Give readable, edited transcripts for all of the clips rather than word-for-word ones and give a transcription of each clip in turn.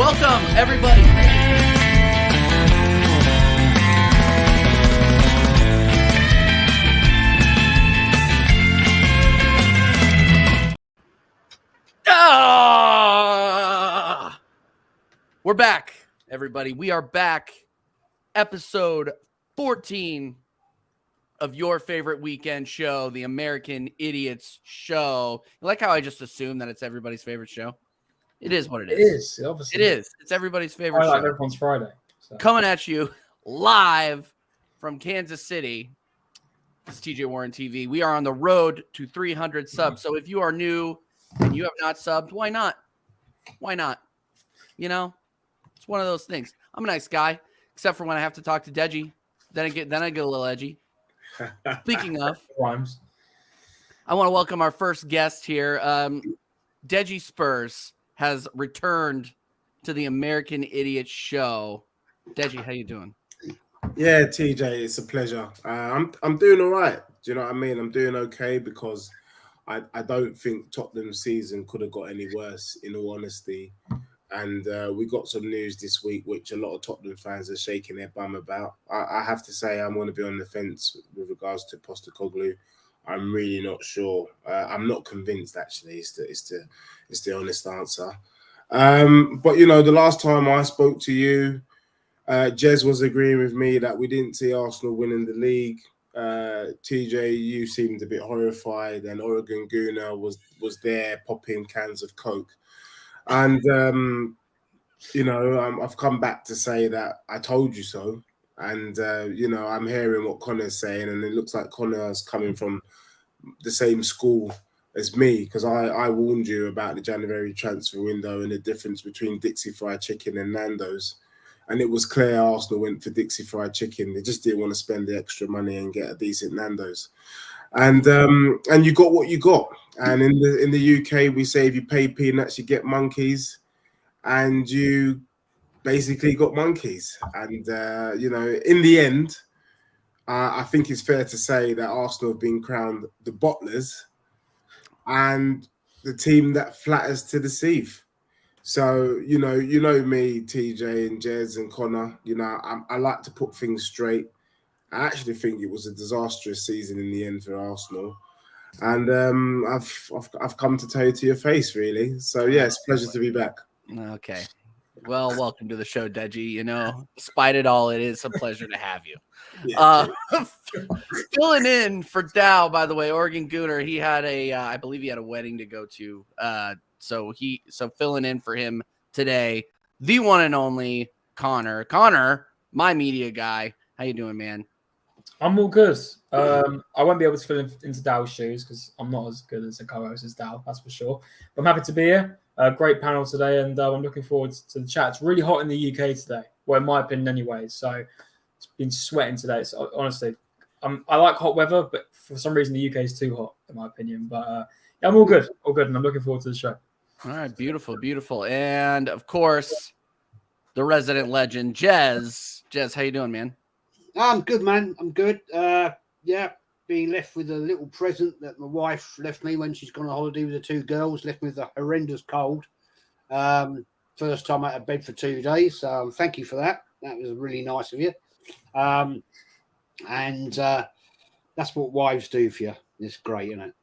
Welcome, everybody. We're back, everybody. We are back. Episode 14 of your favorite weekend show, the American Idiots Show. You like how I just assumed that it's everybody's favorite show? It is what it is. It is, obviously. It is. It's everybody's favorite show. Everyone's Friday. So. Coming at you live from Kansas City. It's TJ Warren TV. We are on the road to 300 subs. So if you are new and you have not subbed, why not? Why not? You know, it's one of those things. I'm a nice guy, except for when I have to talk to Deji. Then I get a little edgy. Speaking of, rhymes. I want to welcome our first guest here. Deji Spurs has returned to the American Idiot Show. Deji, how you doing? Yeah, TJ, it's a pleasure. I'm doing all right. Do you know what I mean? I'm doing okay because I don't think Tottenham's season could have got any worse, in all honesty. And we got some news this week, which a lot of Tottenham fans are shaking their bum about. I have to say I'm going to be on the fence with regards to Postecoglou. I'm really not sure. I'm not convinced, actually. It's the honest answer. But, you know, the last time I spoke to you, Jez was agreeing with me that we didn't see Arsenal winning the league. TJ, you seemed a bit horrified, and Oregon Gooner was there popping cans of Coke. And, you know, I've come back to say that I told you so. And, you know, I'm hearing what Connor's saying, and it looks like Connor's coming from the same school as me, because I warned you about the January transfer window and the difference between Dixie Fried Chicken and Nando's. And it was clear Arsenal went for Dixie Fried Chicken. They just didn't want to spend the extra money and get a decent Nando's. And you got what you got. And in the UK, we say if you pay peanuts, you get monkeys. And you basically got monkeys. And, you know, in the end, I think it's fair to say that Arsenal have been crowned the bottlers and the team that flatters to deceive. So, you know me, TJ and Jez and Connor, you know, I like to put things straight. I actually think it was a disastrous season in the end for Arsenal. And I've come to tell you to your face, really. So, yeah, it's a pleasure to be back. Okay. Well, welcome to the show, Deji. You know, despite it all, it is a pleasure to have you. Yeah, filling in for Dow, by the way, Oregon Gooner. He had I believe he had a wedding to go to. So filling in for him today, the one and only Connor. Connor, my media guy. How you doing, man? I'm all good. I won't be able to fill into Dow's shoes because I'm not as good as a co-host as Dow, that's for sure. But I'm happy to be here. Great panel today, and I'm looking forward to the chat. It's really hot in the UK today, well, in my opinion anyway. So it's been sweating today. So honestly, I like hot weather, but for some reason the UK is too hot, in my opinion. But yeah, I'm all good, and I'm looking forward to the show. All right, beautiful. And, of course, the resident legend, Jez. Jez, how you doing, man? I'm good, man. I'm good. Yeah, being left with a little present that my wife left me when she's gone on holiday with the two girls, left me with a horrendous cold. First time out of bed for 2 days. So thank you for that. That was really nice of you. And that's what wives do for you. It's great, isn't it?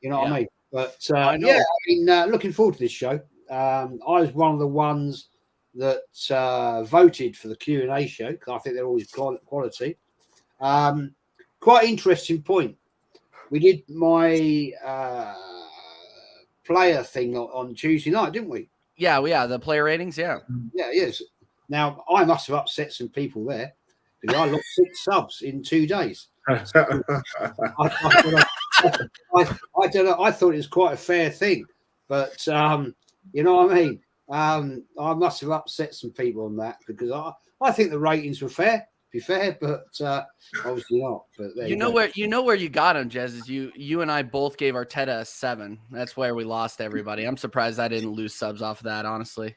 You know what I mean? But yeah, I mean, looking forward to this show. I was one of the ones that voted for the Q&A show because I think they're always quality. Quite interesting point. We did my player thing on Tuesday night, didn't we? Yeah, the player ratings, yeah. Yeah, yes. Now, I must have upset some people there because I lost 6 subs in 2 days. So, I don't know. I thought it was quite a fair thing, but you know what I mean. I must have upset some people on that because I think the ratings were fair, to be fair, but obviously not. But there you know where you got him, Jez, is you and I both gave Arteta a 7. That's where we lost everybody. I'm surprised I didn't lose subs off of that, honestly.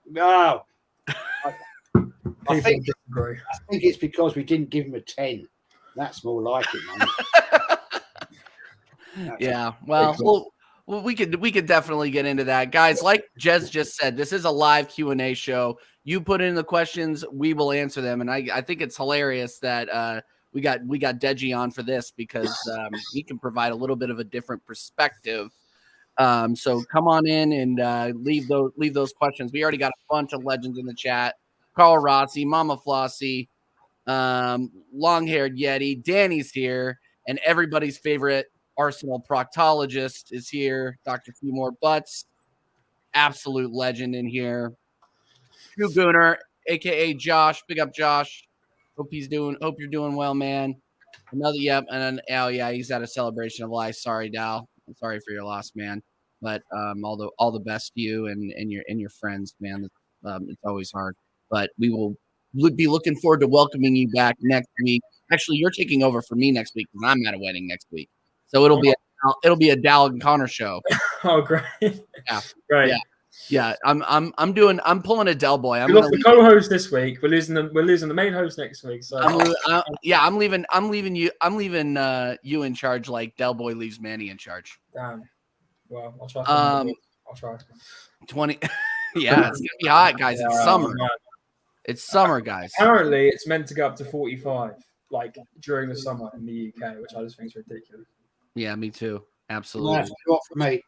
No, I think it's because we didn't give him a 10. That's more like it, man. Yeah, well, Well, we could definitely get into that, guys. Like Jez just said, this is a live Q&A show. You put in the questions, we will answer them, and I think it's hilarious that we got Deji on for this because he can provide a little bit of a different perspective. So come on in and leave those questions. We already got a bunch of legends in the chat: Carl Rossi, Mama Flossie, long-haired Yeti, Danny's here, and everybody's favorite Arsenal proctologist is here, Dr. Seymour Butts, absolute legend in here. True Gooner, aka Josh, big up Josh. Hope you're doing well, man. Another and then yeah, he's at a celebration of life. Sorry, Dal. I'm sorry for your loss, man. But all the best to you and your friends, man. It's always hard, but we will be looking forward to welcoming you back next week. Actually, you're taking over for me next week because I'm at a wedding next week. So it'll be a Dal and Connor show. Oh, great! Yeah, great. Yeah. I'm pulling a Del boy. We lost the co-host this week. We're losing the main host next week. So I'm leaving you in charge like Del boy leaves Manny in charge. Damn. Well, I'll try. I'll try. 20. Yeah, it's gonna be hot, guys. It's summer. Man. It's summer, guys. Apparently, it's meant to go up to 45, like during the summer in the UK, which I just think is ridiculous. Yeah, me too. Absolutely. That's what for me.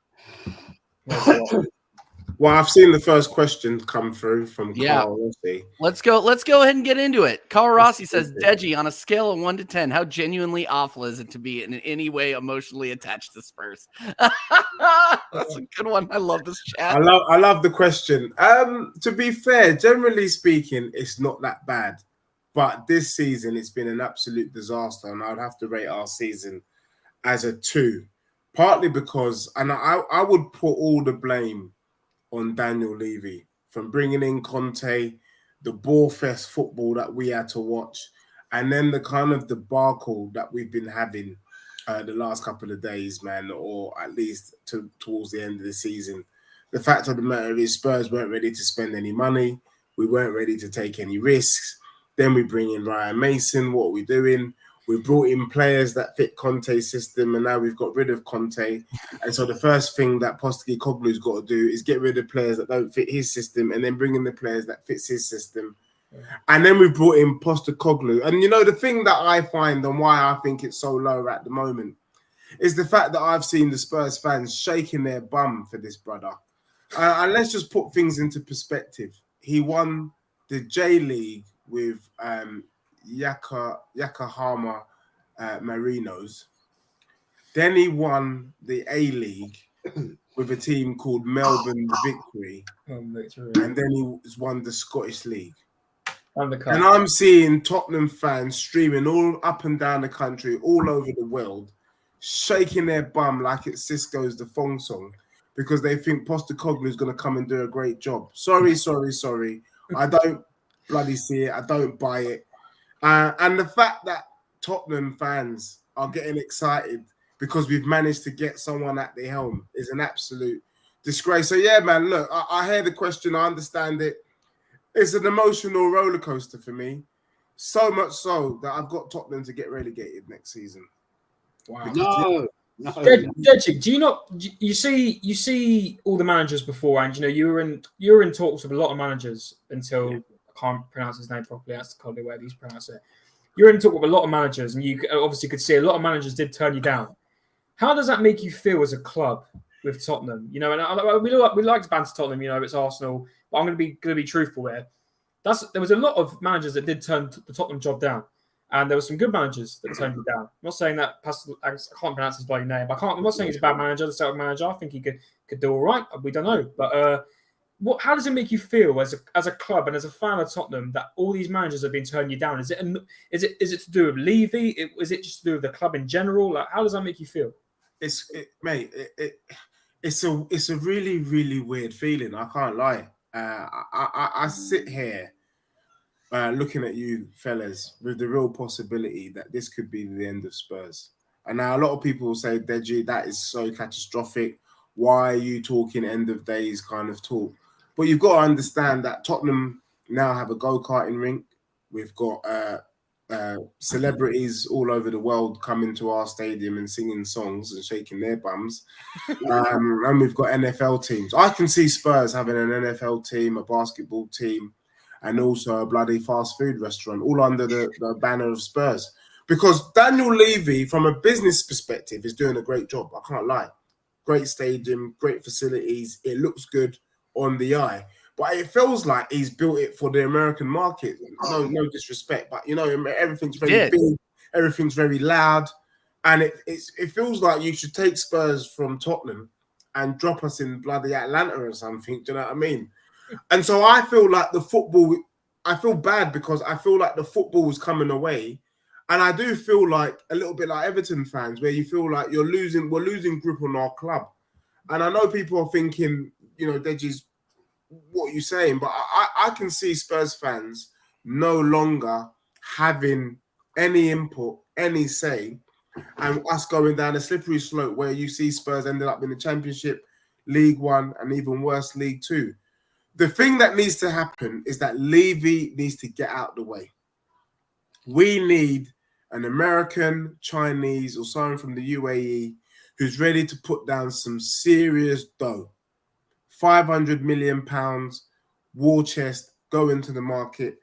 Well, I've seen the first question come through from Carl Rossi. Let's go ahead and get into it. Carl Rossi says, Deji, on a scale of 1 to 10, how genuinely awful is it to be in any way emotionally attached to Spurs? That's a good one. I love this chat. I love the question. To be fair, generally speaking, it's not that bad. But this season, it's been an absolute disaster. And I'd have to rate our season as a 2. Partly because, and I would put all the blame on Daniel Levy, from bringing in Conte, the ball-fest football that we had to watch, and then the kind of debacle that we've been having the last couple of days, man, or at least towards the end of the season. The fact of the matter is Spurs weren't ready to spend any money. We weren't ready to take any risks. Then we bring in Ryan Mason. What are we doing? We brought in players that fit Conte's system, and now we've got rid of Conte. And so the first thing that Postecoglou's got to do is get rid of players that don't fit his system and then bring in the players that fits his system. Yeah. And then we brought in Postecoglou. And, you know, the thing that I find and why I think it's so low at the moment is the fact that I've seen the Spurs fans shaking their bum for this brother. And let's just put things into perspective. He won the J-League with Yokohama Marinos. Then he won the A-League with a team called Melbourne Victory. And then he won the Scottish League. And I'm seeing Tottenham fans streaming all up and down the country, all over the world, shaking their bum like it's Cisco's The Thong Song because they think Postecoglou is going to come and do a great job. Sorry. I don't bloody see it. I don't buy it. And the fact that Tottenham fans are getting excited because we've managed to get someone at the helm is an absolute disgrace. So, yeah, man, look, I hear the question. I understand it. It's an emotional roller coaster for me. So much so that I've got Tottenham to get relegated next season. Wow. No. Deji, do you not? You see all the managers before, and you know you were in talks with a lot of managers until I can't pronounce his name properly. That's the way he's pronounced it. You're in talk with a lot of managers, and you obviously could see a lot of managers did turn you down. How does that make you feel as a club with Tottenham? You know, and we like to banter Tottenham. You know, it's Arsenal, but I'm going to be truthful here. There was a lot of managers that did turn the Tottenham job down. And there were some good managers that turned you down. I'm not saying that I can't pronounce his bloody name. I'm not saying he's a bad manager, the Celtic manager. I think he could do all right. We don't know. But how does it make you feel as a club and as a fan of Tottenham that all these managers have been turning you down? Is it to do with Levy? Is it just to do with the club in general? Like, how does that make you feel? It's a really, really weird feeling. I can't lie. I sit here looking at you fellas with the real possibility that this could be the end of Spurs. And now a lot of people will say, Deji, that is so catastrophic. Why are you talking end of days kind of talk? But you've got to understand that Tottenham now have a go-karting rink. We've got celebrities all over the world coming to our stadium and singing songs and shaking their bums. And we've got NFL teams. I can see Spurs having an NFL team, a basketball team, and also a bloody fast food restaurant, all under the banner of Spurs. Because Daniel Levy, from a business perspective, is doing a great job. I can't lie. Great stadium, great facilities. It looks good on the eye. But it feels like he's built it for the American market. No disrespect, but everything's very big, everything's very loud, and it feels like you should take Spurs from Tottenham and drop us in bloody Atlanta or something. Do you know what I mean? And so I feel like I feel bad because I feel like the football was coming away, and I do feel like a little bit like Everton fans, where you feel like we're losing grip on our club, and I know people are thinking, Deji's. What you're saying, but I can see Spurs fans no longer having any input, any say, and us going down a slippery slope where you see Spurs ended up in the Championship, League One, and even worse, League Two. The thing that needs to happen is that Levy needs to get out the way. We need an American, Chinese, or someone from the UAE who's ready to put down some serious dough. £500 million, war chest, go into the market,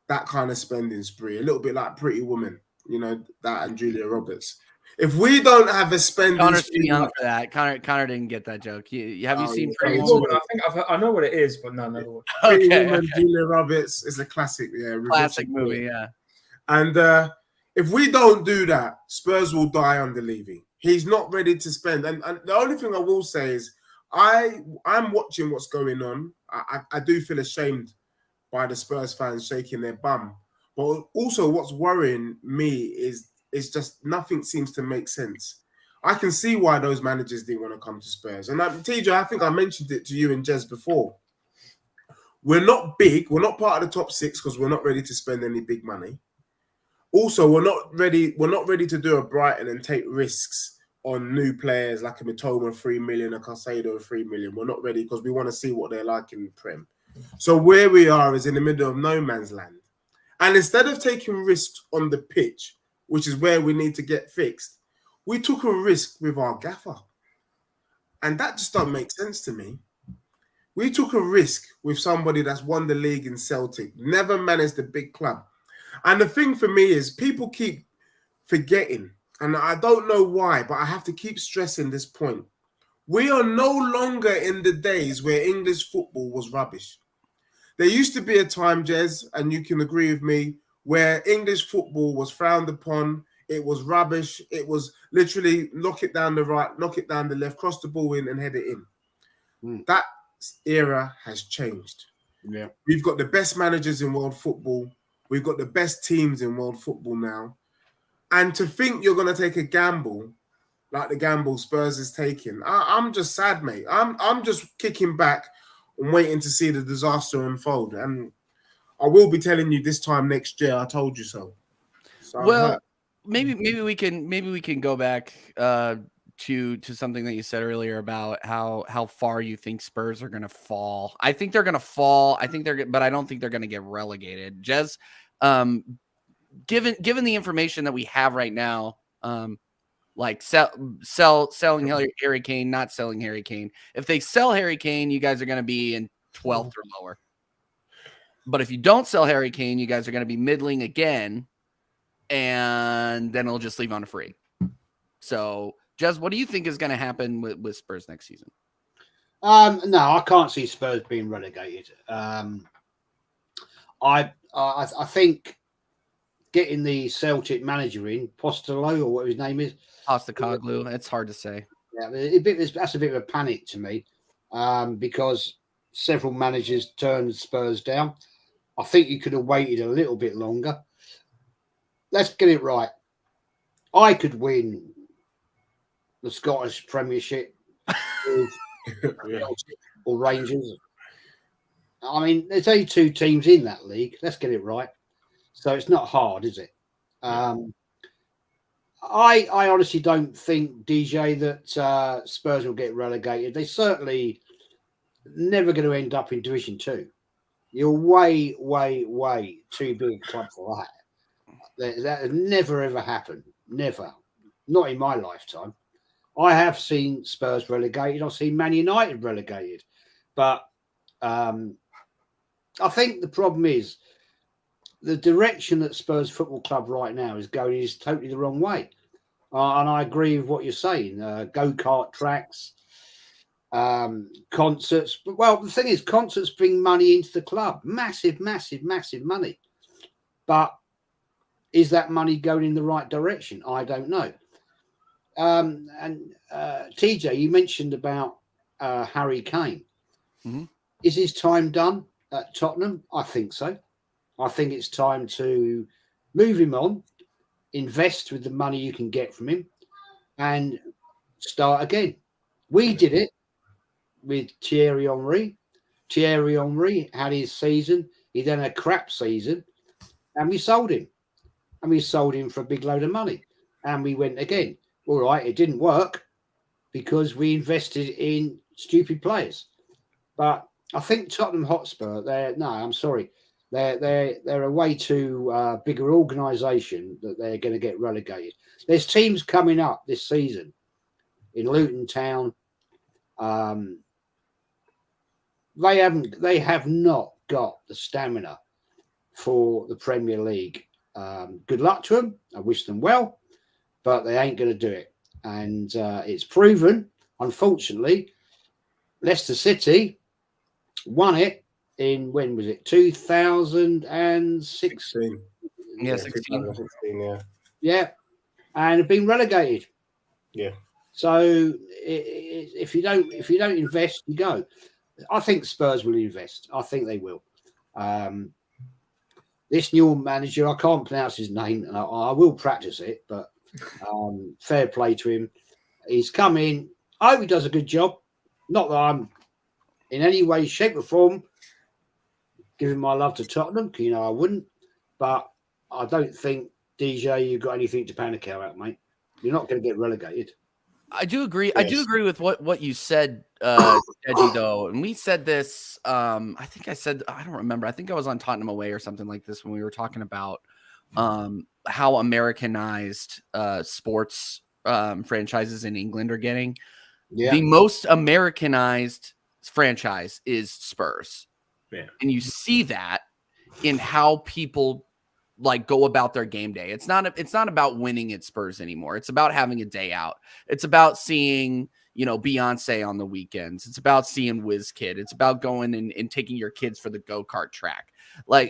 that kind of spending spree. A little bit like Pretty Woman, that and Julia Roberts. If we don't have a spending Connor's spree, too young for that. Connor didn't get that joke. Have you seen Pretty Woman? Woman? I think I know what it is, but no, never watched. Pretty Woman, Julia Roberts is a classic. Yeah, classic movie. Yeah. And if we don't do that, Spurs will die under Levy. He's not ready to spend. And the only thing I will say is, I'm watching what's going on. I do feel ashamed by the Spurs fans shaking their bum. But also what's worrying me is just nothing seems to make sense. I can see why those managers didn't want to come to Spurs. And TJ, I think I mentioned it to you and Jez before. We're not big. We're not part of the top six because we're not ready to spend any big money. Also, we're not ready to do a Brighton and take risks on new players like a Mitoma 3 million, a Caicedo 3 million. We're not ready because we want to see what they're like in the Prem. So where we are is in the middle of no man's land. And instead of taking risks on the pitch, which is where we need to get fixed, we took a risk with our gaffer. And that just doesn't make sense to me. We took a risk with somebody that's won the league in Celtic, never managed a big club. And the thing for me is people keep forgetting, and I don't know why, but I have to keep stressing this point. We are no longer in the days where English football was rubbish. There used to be a time, Jez, and you can agree with me, where English football was frowned upon. It was rubbish. It was literally knock it down the right, knock it down the left, cross the ball in and head it in. That era has changed. Yeah, We've got the best managers in world football. We've got the best teams in world football now. And to think you're going to take a gamble like the gamble Spurs is taking, I'm just sad, mate. I'm just kicking back and waiting to see the disaster unfold. And I will be telling you this time next year, I told you so. Well, maybe we can go back to something that you said earlier about how far you think Spurs are going to fall. I think they're going to fall. But I don't think they're going to get relegated. Jez, given the information that we have right now, like selling Harry Kane, not selling Harry Kane. If they sell Harry Kane, you guys are going to be in 12th or lower. But if you don't sell Harry Kane, you guys are going to be middling again, and then it'll just leave on a free. So, Jez, what do you think is going to happen with Spurs next season? No, I can't see Spurs being relegated. I think getting the Celtic manager in, Postolo, or what his name is, Postecoglou. It's hard to say. Yeah, that's a bit of a panic to me, because several managers turned Spurs down. I think you could have waited a little bit longer. Let's get it right. I could win the Scottish Premiership or Rangers. I mean, there's only two teams in that league. Let's get it right. So it's not hard, is it? I honestly don't think, DJ, that Spurs will get relegated. They're certainly never going to end up in Division 2. You're way, way, way too big a club for that. That has never ever happened. Never. Not in my lifetime. I have seen Spurs relegated. I've seen Man United relegated. But I think the problem is the direction that Spurs Football Club right now is going is totally the wrong way. And I agree with what you're saying. Go-kart tracks, concerts. Well, the thing is, concerts bring money into the club. Massive, massive, massive money. But is that money going in the right direction? I don't know. And TJ, you mentioned about Harry Kane. Mm-hmm. Is his time done at Tottenham? I think so. I think it's time to move him on, invest with the money you can get from him, and start again. We did it with Thierry Henry. Thierry Henry had his season. He then had a crap season, and we sold him. And we sold him for a big load of money. And we went again. All right, it didn't work because we invested in stupid players. But I think Tottenham Hotspur, they're a way too bigger organisation that they're going to get relegated. There's teams coming up this season in Luton Town. They have not got the stamina for the Premier League. Good luck to them. I wish them well, but they ain't going to do it. And it's proven, unfortunately, Leicester City won it in, when was it? 2016. Yeah, 16. Yeah. Yeah, and have been relegated. Yeah. So if you don't invest, you go. I think Spurs will invest. I think they will. This new manager, I can't pronounce his name, and I will practice it, but fair play to him. He's come in. I hope he does a good job. Not that I'm in any way, shape, or form giving my love to Tottenham, because I wouldn't. But I don't think, DJ, you've got anything to panic about, mate. You're not going to get relegated. I do agree. Yes. I do agree with what you said, Deji, though. And we said this. I think I said, I don't remember. I think I was on Tottenham Away or something like this when we were talking about how Americanized sports franchises in England are getting. Yeah. The most Americanized franchise is Spurs. Yeah. And you see that in how people go about their game day. It's not about winning at Spurs anymore. It's about having a day out. It's about seeing, Beyonce on the weekends. It's about seeing WizKid. It's about going and taking your kids for the go-kart track.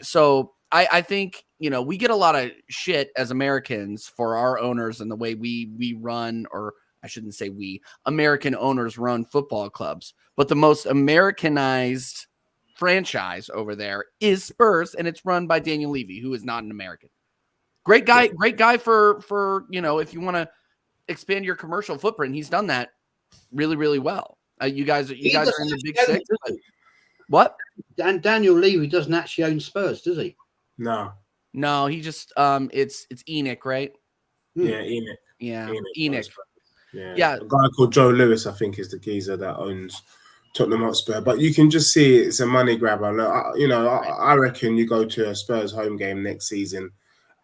So I think, we get a lot of shit as Americans for our owners and the way we run, or I shouldn't say we, American owners run football clubs. But the most Americanized franchise over there is Spurs, and it's run by Daniel Levy, who is not an American. Great guy for if you want to expand your commercial footprint, he's done that really, really well. You guys are in the Big Six. What? And Daniel Levy doesn't actually own Spurs, does he? No, he just it's Enoch, right? Yeah, Enoch. Yeah, Enoch. Yeah, a guy called Joe Lewis, I think, is the geezer that owns Tottenham Hotspur. But you can just see it's a money grabber. Look, I reckon you go to a Spurs home game next season.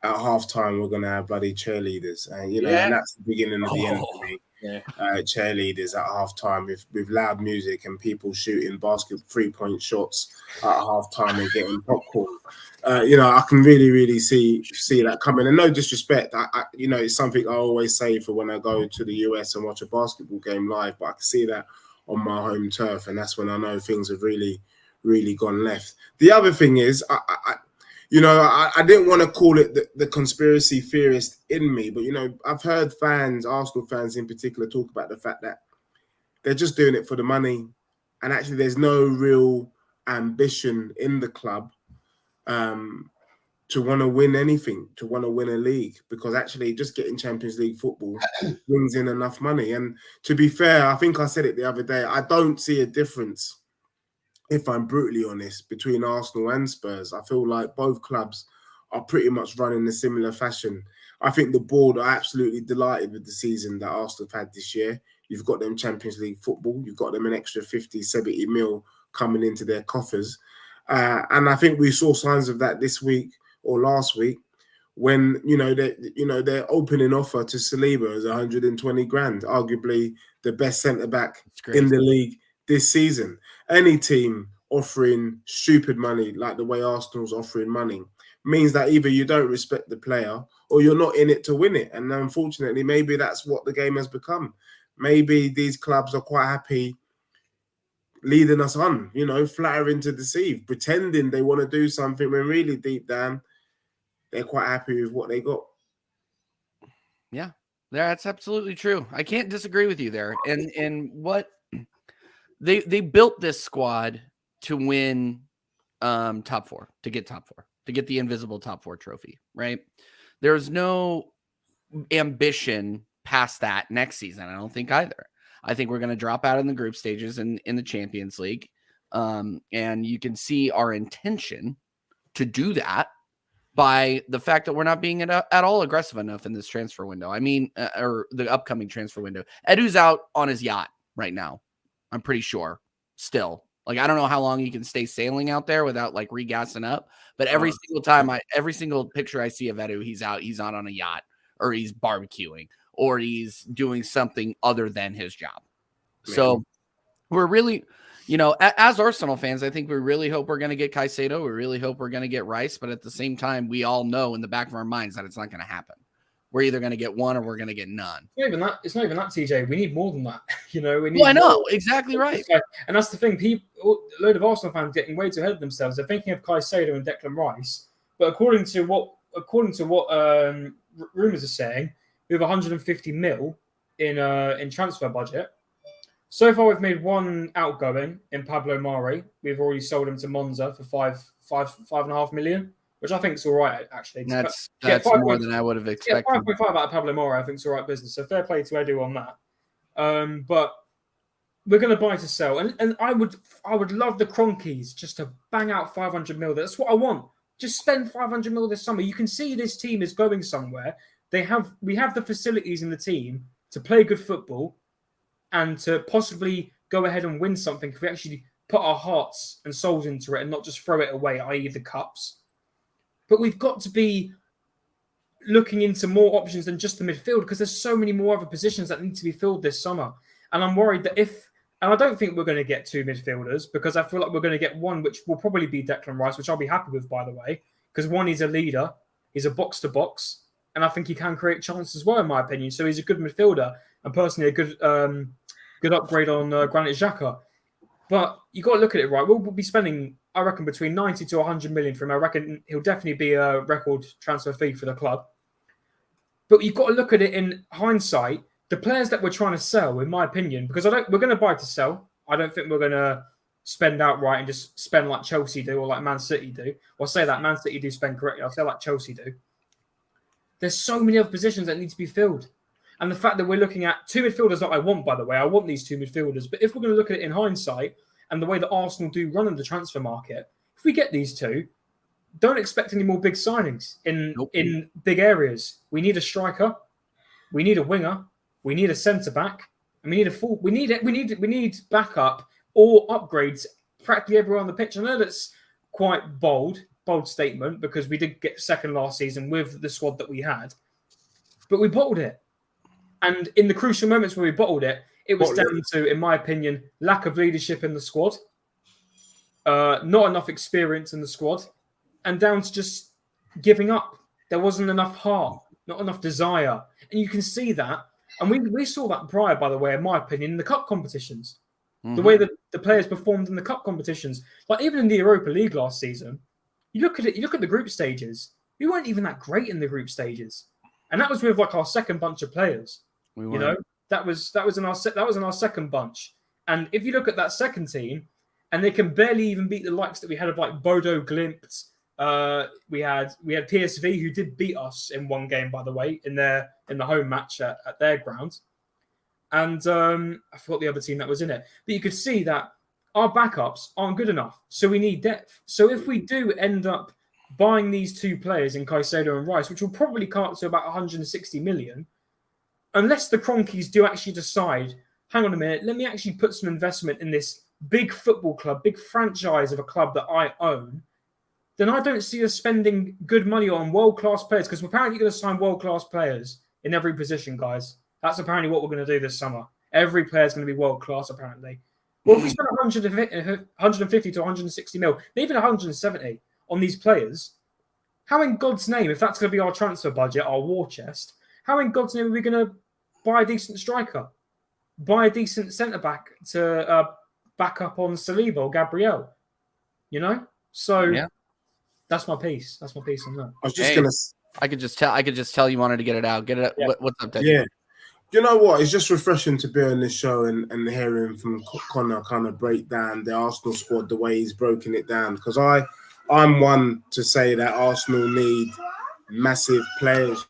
At halftime, we're gonna have bloody cheerleaders, and and that's the beginning of the end for me. Yeah. Cheerleaders at halftime with loud music and people shooting 3-point shots at halftime and getting popcorn. I can really see that coming. And no disrespect, it's something I always say for when I go to the US and watch a basketball game live, but I can see that on my home turf, and that's when I know things have really, really gone left. The other thing is, I didn't want to call it the conspiracy theorist in me, but I've heard Arsenal fans in particular, talk about the fact that they're just doing it for the money, and actually there's no real ambition in the club to want to win anything, to want to win a league, because actually just getting Champions League football brings in enough money. And to be fair, I think I said it the other day, I don't see a difference, if I'm brutally honest, between Arsenal and Spurs. I feel like both clubs are pretty much run in a similar fashion. I think the board are absolutely delighted with the season that Arsenal have had this year. You've got them Champions League football. You've got them an extra 50, 70 mil coming into their coffers. And I think we saw signs of that this week or last week when their opening offer to Saliba is 120 grand, arguably the best centre back in the league this season. Any team offering stupid money like the way Arsenal's offering money means that either you don't respect the player or you're not in it to win it. And unfortunately, maybe that's what the game has become. Maybe these clubs are quite happy leading us on, flattering to deceive, pretending they want to do something when really deep down they're quite happy with what they got. Yeah, that's absolutely true. I can't disagree with you there. And what they built this squad to win top four, to get the invisible top four trophy, right? There's no ambition past that next season. I don't think either. I think we're going to drop out in the group stages in the Champions League. And you can see our intention to do that by the fact that we're not being at all aggressive enough in this transfer window. I mean, or the upcoming transfer window. Edu's out on his yacht right now. I'm pretty sure still. Like, I don't know how long he can stay sailing out there without like regassing up, but every single picture I see of Edu, he's out on a yacht, or he's barbecuing, or he's doing something other than his job. Man. So we're really, as Arsenal fans, I think we really hope we're going to get Caicedo. We really hope we're going to get Rice. But at the same time, we all know in the back of our minds that it's not going to happen. We're either going to get one or we're going to get none. It's not even that, TJ. We need more than that. We need. Well, I know. Exactly right. And that's the thing. A load of Arsenal fans getting way too ahead of themselves. They're thinking of Caicedo and Declan Rice. But according to what rumours are saying, we have 150 mil in transfer budget. So far, we've made one outgoing in Pablo Mari. We've already sold him to Monza for 5.5 million, which I think is all right, actually. That's more than I would have expected. 5.5 out of Pablo Mari, I think is all right business. So fair play to Edu on that. But we're going to buy to sell, and I would love the Cronkies just to bang out 500 mil. That's what I want. Just spend 500 mil this summer. You can see this team is going somewhere. We have the facilities in the team to play good football and to possibly go ahead and win something if we actually put our hearts and souls into it and not just throw it away, i.e. the cups. But we've got to be looking into more options than just the midfield, because there's so many more other positions that need to be filled this summer. And I'm worried that and I don't think we're going to get two midfielders, because I feel like we're going to get one, which will probably be Declan Rice, which I'll be happy with, by the way, because one, he's a leader, he's a box-to-box, and I think he can create chances as well, in my opinion. So he's a good midfielder, and personally a good upgrade on Granit Xhaka. But you got to look at it right. We'll be spending, I reckon, between 90 to 100 million for him. I reckon he'll definitely be a record transfer fee for the club. But you've got to look at it in hindsight. The players that we're trying to sell, in my opinion, because we're going to buy to sell. I don't think we're going to spend outright and just spend like Chelsea do or like Man City do. Or say that Man City do spend correctly. I'll say like Chelsea do. There's so many other positions that need to be filled. And the fact that we're looking at two midfielders that I want, by the way, I want these two midfielders. But if we're going to look at it in hindsight and the way that Arsenal do run in the transfer market, if we get these two, don't expect any more big signings in big areas. We need a striker, we need a winger, we need a centre back, and we need a full. We need backup or upgrades practically everywhere on the pitch. I know that's quite bold statement, because we did get second last season with the squad that we had, but we bottled it. And in the crucial moments where we bottled it, it was down to, in my opinion, lack of leadership in the squad, not enough experience in the squad, and down to just giving up. There wasn't enough heart, not enough desire. And you can see that. And we saw that prior, by the way, in my opinion, in the cup competitions. Mm-hmm. The way that the players performed in the cup competitions. Like even in the Europa League last season, you look at the group stages, we weren't even that great in the group stages. And that was with like our second bunch of players. That was in our second bunch. And if you look at that second team, and they can barely even beat the likes that we had of like Bodo Glimt. We had PSV, who did beat us in one game, by the way, in the home match at their ground. And I forgot the other team that was in it. But you could see that our backups aren't good enough. So we need depth. So if we do end up buying these two players in Caicedo and Rice, which will probably come up to about 160 million, unless the Cronkies do actually decide, hang on a minute, let me actually put some investment in this big football club, big franchise of a club that I own, then I don't see us spending good money on world-class players, because we're apparently going to sign world-class players in every position, guys. That's apparently what we're going to do this summer. Every player is going to be world-class, apparently. Well, if we spend 150 to 160 mil, even 170 on these players, how in God's name, if that's going to be our transfer budget, our war chest, how in God's name are we going to buy a decent striker? Buy a decent centre-back to back up on Saliba or Gabriel? You know? So that's my piece. That's my piece on that. I was just going to... I could just tell you wanted to get it out. Get it out. Yeah. What's up, Deji? Yeah. You know what? It's just refreshing to be on this show and hearing from Connor kind of break down the Arsenal squad the way he's broken it down. Because I'm one to say that Arsenal need massive players.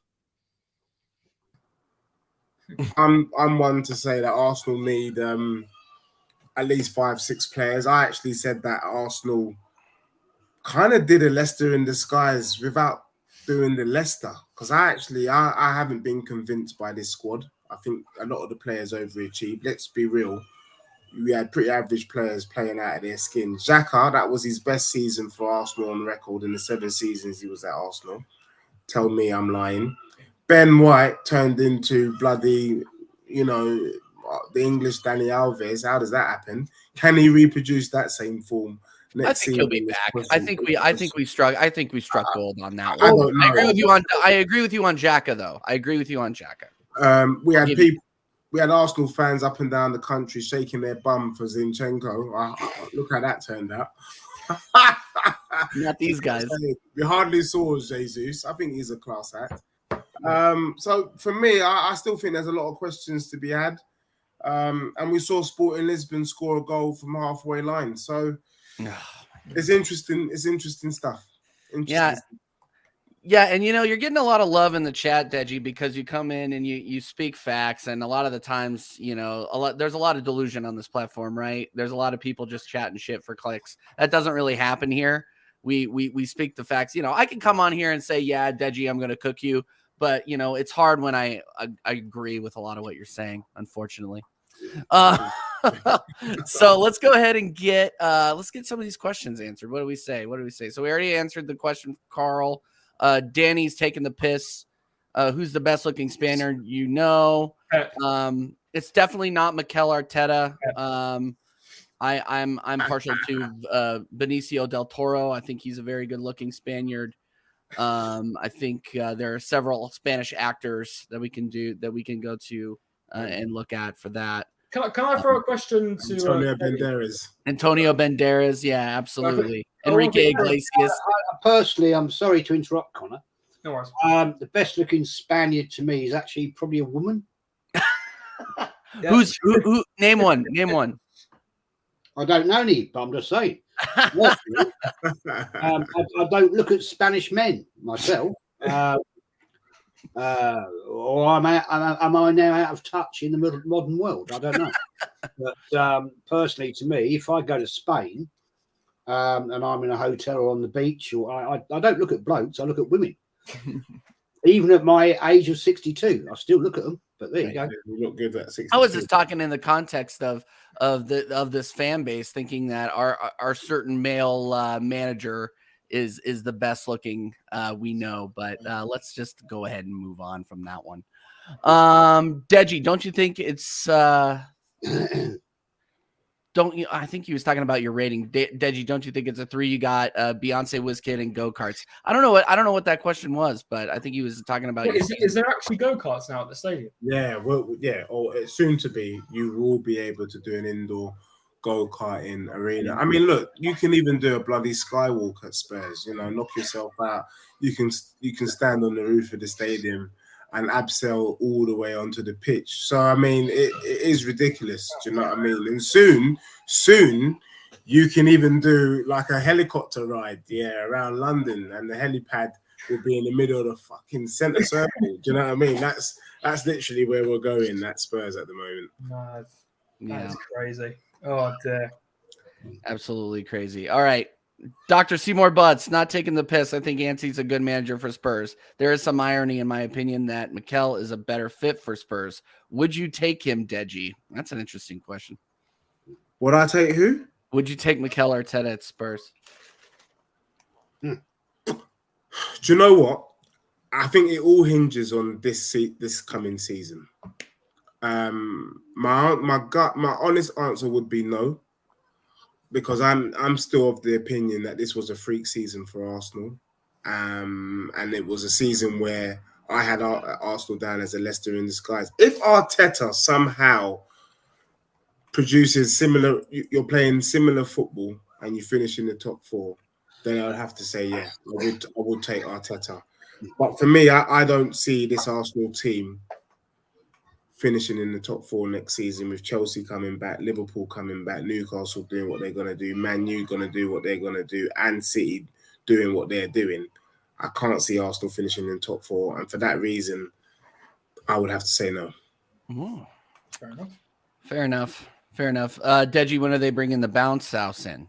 I'm one to say that Arsenal need at least 5-6 players. I actually said that Arsenal kind of did a Leicester in disguise without doing the Leicester, because I haven't been convinced by this squad. I think a lot of the players overachieved. Let's be real. We had pretty average players playing out of their skin. Xhaka, that was his best season for Arsenal on record in the 7 seasons he was at Arsenal. Tell me I'm lying. Ben White turned into bloody, the English Dani Alves. How does that happen? Can he reproduce that same form? I think he'll be back. I think we struck gold on that I one. don't know. I agree with you on Xhaka, though. I agree with you on Xhaka. We had Arsenal fans up and down the country shaking their bum for Zinchenko. Look how that turned out. Not these guys. We hardly saw Jesus. I think he's a class act. So for me, I still think there's a lot of questions to be had. And we saw Sporting Lisbon score a goal from halfway line. So it's interesting. It's interesting stuff. Yeah, and you're getting a lot of love in the chat, Deji, because you come in and you speak facts, and a lot of the times, there's a lot of delusion on this platform, right? There's a lot of people just chatting shit for clicks. That doesn't really happen here. We speak the facts. I can come on here and say, yeah, Deji, I'm going to cook you, but it's hard when I agree with a lot of what you're saying, unfortunately. So let's go ahead and get some of these questions answered. What do we say? So we already answered the question, Carl. Danny's taking the piss. Who's the best looking Spaniard? It's definitely not Mikel Arteta. I'm partial to Benicio del Toro. I think he's a very good looking Spaniard. I think there are several Spanish actors that we can go to and look at for that. Can I throw a question to Antonio Banderas? Yeah, absolutely. Enrique Iglesias. Personally, I'm sorry to interrupt, Connor. No worries. The best looking Spaniard to me is actually probably a woman. Who? Name one. I don't know any, but I'm just saying. I don't look at Spanish men myself. Or am I now out of touch in the modern world? I don't know. But personally, to me, if I go to Spain and I'm in a hotel or on the beach, or I don't look at blokes, I look at women. Even at my age of 62, I still look at them. But there you go. You look good at 62. I was just talking in the context of this fan base, thinking that our certain male manager is the best looking we know, but let's just go ahead and move on from that one. Deji, don't you think it's I think he was talking about your rating. Deji, don't you think it's a 3? You got Beyonce, WizKid, and go-karts. I don't know what that question was, but I think he was talking about. Is there actually go-karts now at the stadium? Yeah, or it's soon to be. You will be able to do an indoor go-karting arena. I mean, look, you can even do a bloody skywalk at Spurs. Knock yourself out. You can stand on the roof of the stadium and abseil all the way onto the pitch. So I mean, it is ridiculous. Do you know what I mean? And soon you can even do like a helicopter ride, around London, and the helipad will be in the middle of the fucking centre circle. Do you know what I mean? That's literally where we're going at Spurs at the moment. That's crazy. Oh dear. Absolutely crazy. All right. Dr. Seymour Butts, not taking the piss. I think Anstey's a good manager for Spurs. There is some irony, in my opinion, that Mikel is a better fit for Spurs. Would you take him, Deji? That's an interesting question. Would I take who? Would you take Mikel Arteta at Spurs? Do you know what? I think it all hinges on this coming season. My honest answer would be no, because I'm still of the opinion that this was a freak season for Arsenal, and it was a season where I had Arsenal down as a Leicester in disguise. If Arteta somehow produces similar, you're playing similar football and you finish in the top 4, then I would have to say, yeah, I would take Arteta. But for me, I don't see this Arsenal team finishing in the top 4 next season, with Chelsea coming back, Liverpool coming back, Newcastle doing what they're going to do, Man U going to do what they're going to do, and City doing what they're doing. I can't see Arsenal finishing in top 4. And for that reason, I would have to say no. Ooh. Fair enough. Fair enough. Deji, when are they bringing the bounce house in?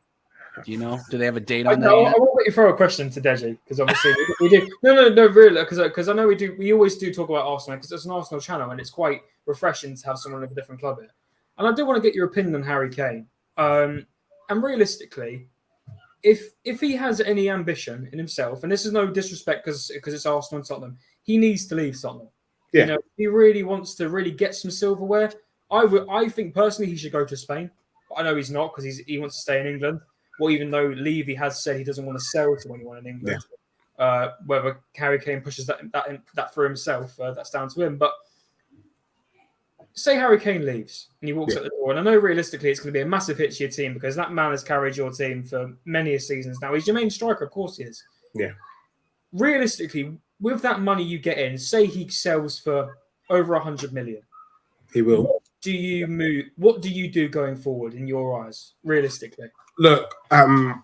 Do you know? Do they have a date on that I yet? won't let you throw a question to Deji, because obviously we do. No, really, because I know we do. We always do talk about Arsenal, because it's an Arsenal channel, and it's quite refreshing to have someone of a different club here. And I do want to get your opinion on Harry Kane. And realistically, if he has any ambition in himself, and this is no disrespect because it's Arsenal and Tottenham, he needs to leave Tottenham. Yeah. You know, if he really wants to really get some silverware, I think personally he should go to Spain. But I know he's not, because he wants to stay in England. Well, even though Levy has said he doesn't want to sell to anyone in England, whether Harry Kane pushes that for himself, that's down to him. But say Harry Kane leaves and he walks out the door, and I know realistically it's going to be a massive hit to your team, because that man has carried your team for many seasons now. He's your main striker, of course he is. Yeah. Realistically, with that money you get in, say he sells for over 100 million. He will. What do you do going forward in your eyes, realistically? Look, I've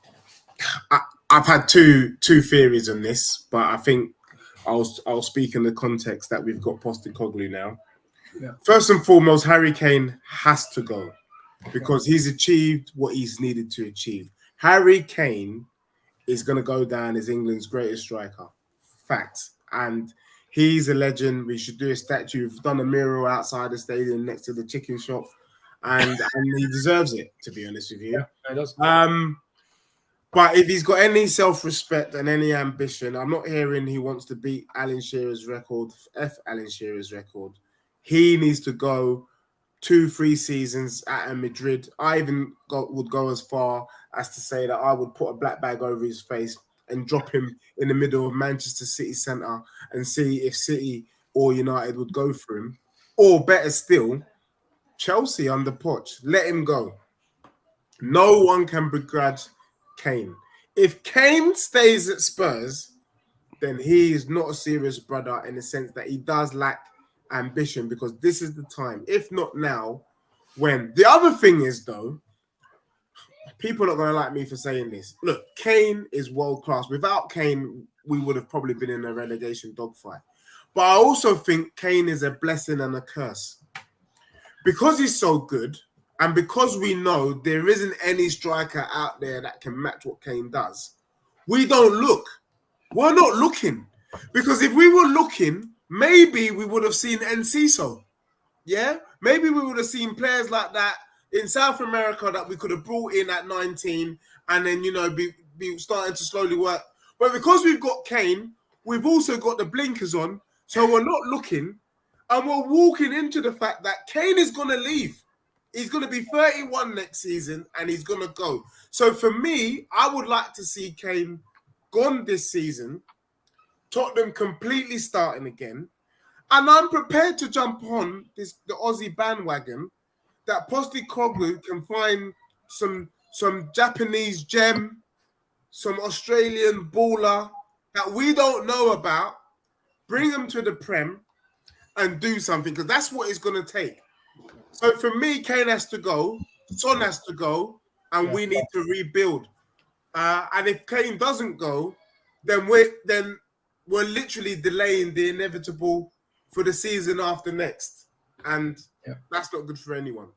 had two theories on this, but I think I'll speak in the context that we've got Postecoglou now. Yeah. First and foremost, Harry Kane has to go, because he's achieved what he's needed to achieve. Harry Kane is going to go down as England's greatest striker. Fact. And he's a legend. We should do a statue. We've done a mural outside the stadium next to the chicken shop. And he deserves it, to be honest with you. Yeah, he does. But if he's got any self-respect and any ambition, I'm not hearing he wants to beat Alan Shearer's record, Alan Shearer's record. He needs to go 2-3 seasons at Madrid. I even would go as far as to say that I would put a black bag over his face and drop him in the middle of Manchester City Centre and see if City or United would go for him. Or better still, Chelsea under Poch. Let him go. No one can begrudge Kane. If Kane stays at Spurs, then he is not a serious brother, in the sense that he does lack ambition, because this is the time, if not now, when. The other thing is, though, people are not going to like me for saying this. Look, Kane is world class. Without Kane, we would have probably been in a relegation dogfight. But I also think Kane is a blessing and a curse. Because he's so good, and because we know there isn't any striker out there that can match what Kane does, we don't look. We're not looking. Because if we were looking, maybe we would have seen Enciso. Yeah? Maybe we would have seen players like that in South America that we could have brought in at 19 and then, be starting to slowly work. But because we've got Kane, we've also got the blinkers on, so we're not looking, and we're walking into the fact that Kane is going to leave. He's going to be 31 next season, and he's going to go. So for me, I would like to see Kane gone this season, Tottenham completely starting again, and I'm prepared to jump on the Aussie bandwagon that Postecoglou can find some Japanese gem, some Australian baller that we don't know about, bring them to the Prem and do something, because that's what it's going to take. So for me, Kane has to go, Son has to go, and we need to rebuild. And if Kane doesn't go, then we're literally delaying the inevitable for the season after next, and that's not good for anyone.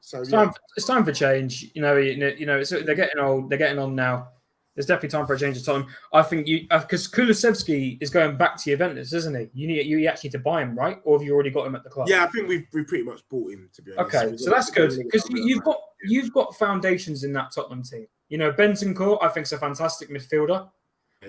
So it's time for change. They're getting old. They're getting on now. There's definitely time for a change of time. I think because Kulusevski is going back to Juventus, isn't he? You actually need to buy him, right? Or have you already got him at the club? Yeah, I think we've pretty much bought him, to be honest. Okay, so that's good, because you've got foundations in that Tottenham team. Bentancur, I think, is a fantastic midfielder.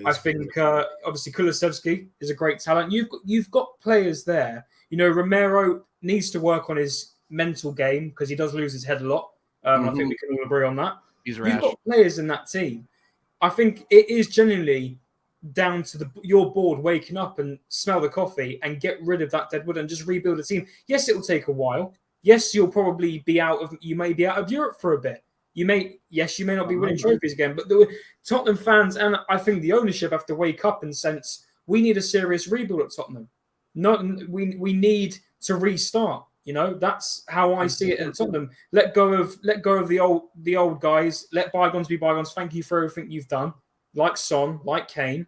I think obviously Kulusevski is a great talent. You've got players there. You know, Romero needs to work on his mental game because he does lose his head a lot. I think we can all agree on that. He's rash. You've got players in that team. I think it is genuinely down to your board waking up and smell the coffee and get rid of that dead wood and just rebuild a team. Yes, it will take a while. Yes, you'll probably you may be out of Europe for a bit. You may not be winning trophies again, but the Tottenham fans and I think the ownership have to wake up and sense we need a serious rebuild at Tottenham. We need to restart. You know, that's how I see it at Tottenham. Let go of the old guys. Let bygones be bygones. Thank you for everything you've done, like Son, like Kane,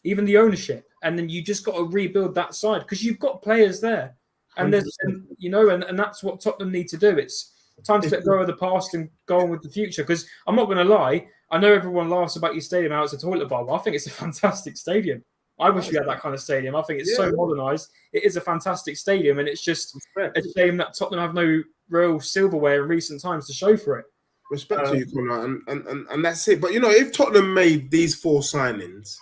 even the ownership, and then you just got to rebuild that side because you've got players there, and and that's what Tottenham need to do. It's time to let go of the past and go on with the future. Because I'm not going to lie, I know everyone laughs about your stadium how it's a toilet bowl. I think it's a fantastic stadium. I wish we had that kind of stadium. I think it's so modernised. It is a fantastic stadium, and it's just a shame that Tottenham have no real silverware in recent times to show for it. Respect to you, Connor, and that's it. But you know, if Tottenham made these 4 signings,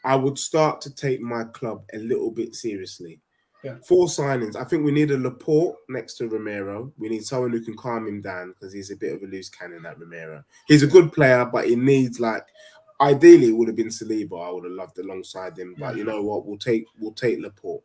I would start to take my club a little bit seriously. Yeah. 4 signings. I think we need a Laporte next to Romero. We need someone who can calm him down because he's a bit of a loose cannon, that Romero. He's a good player, but he needs ideally it would have been Saliba. I would have loved alongside him. But you know what? We'll take Laporte.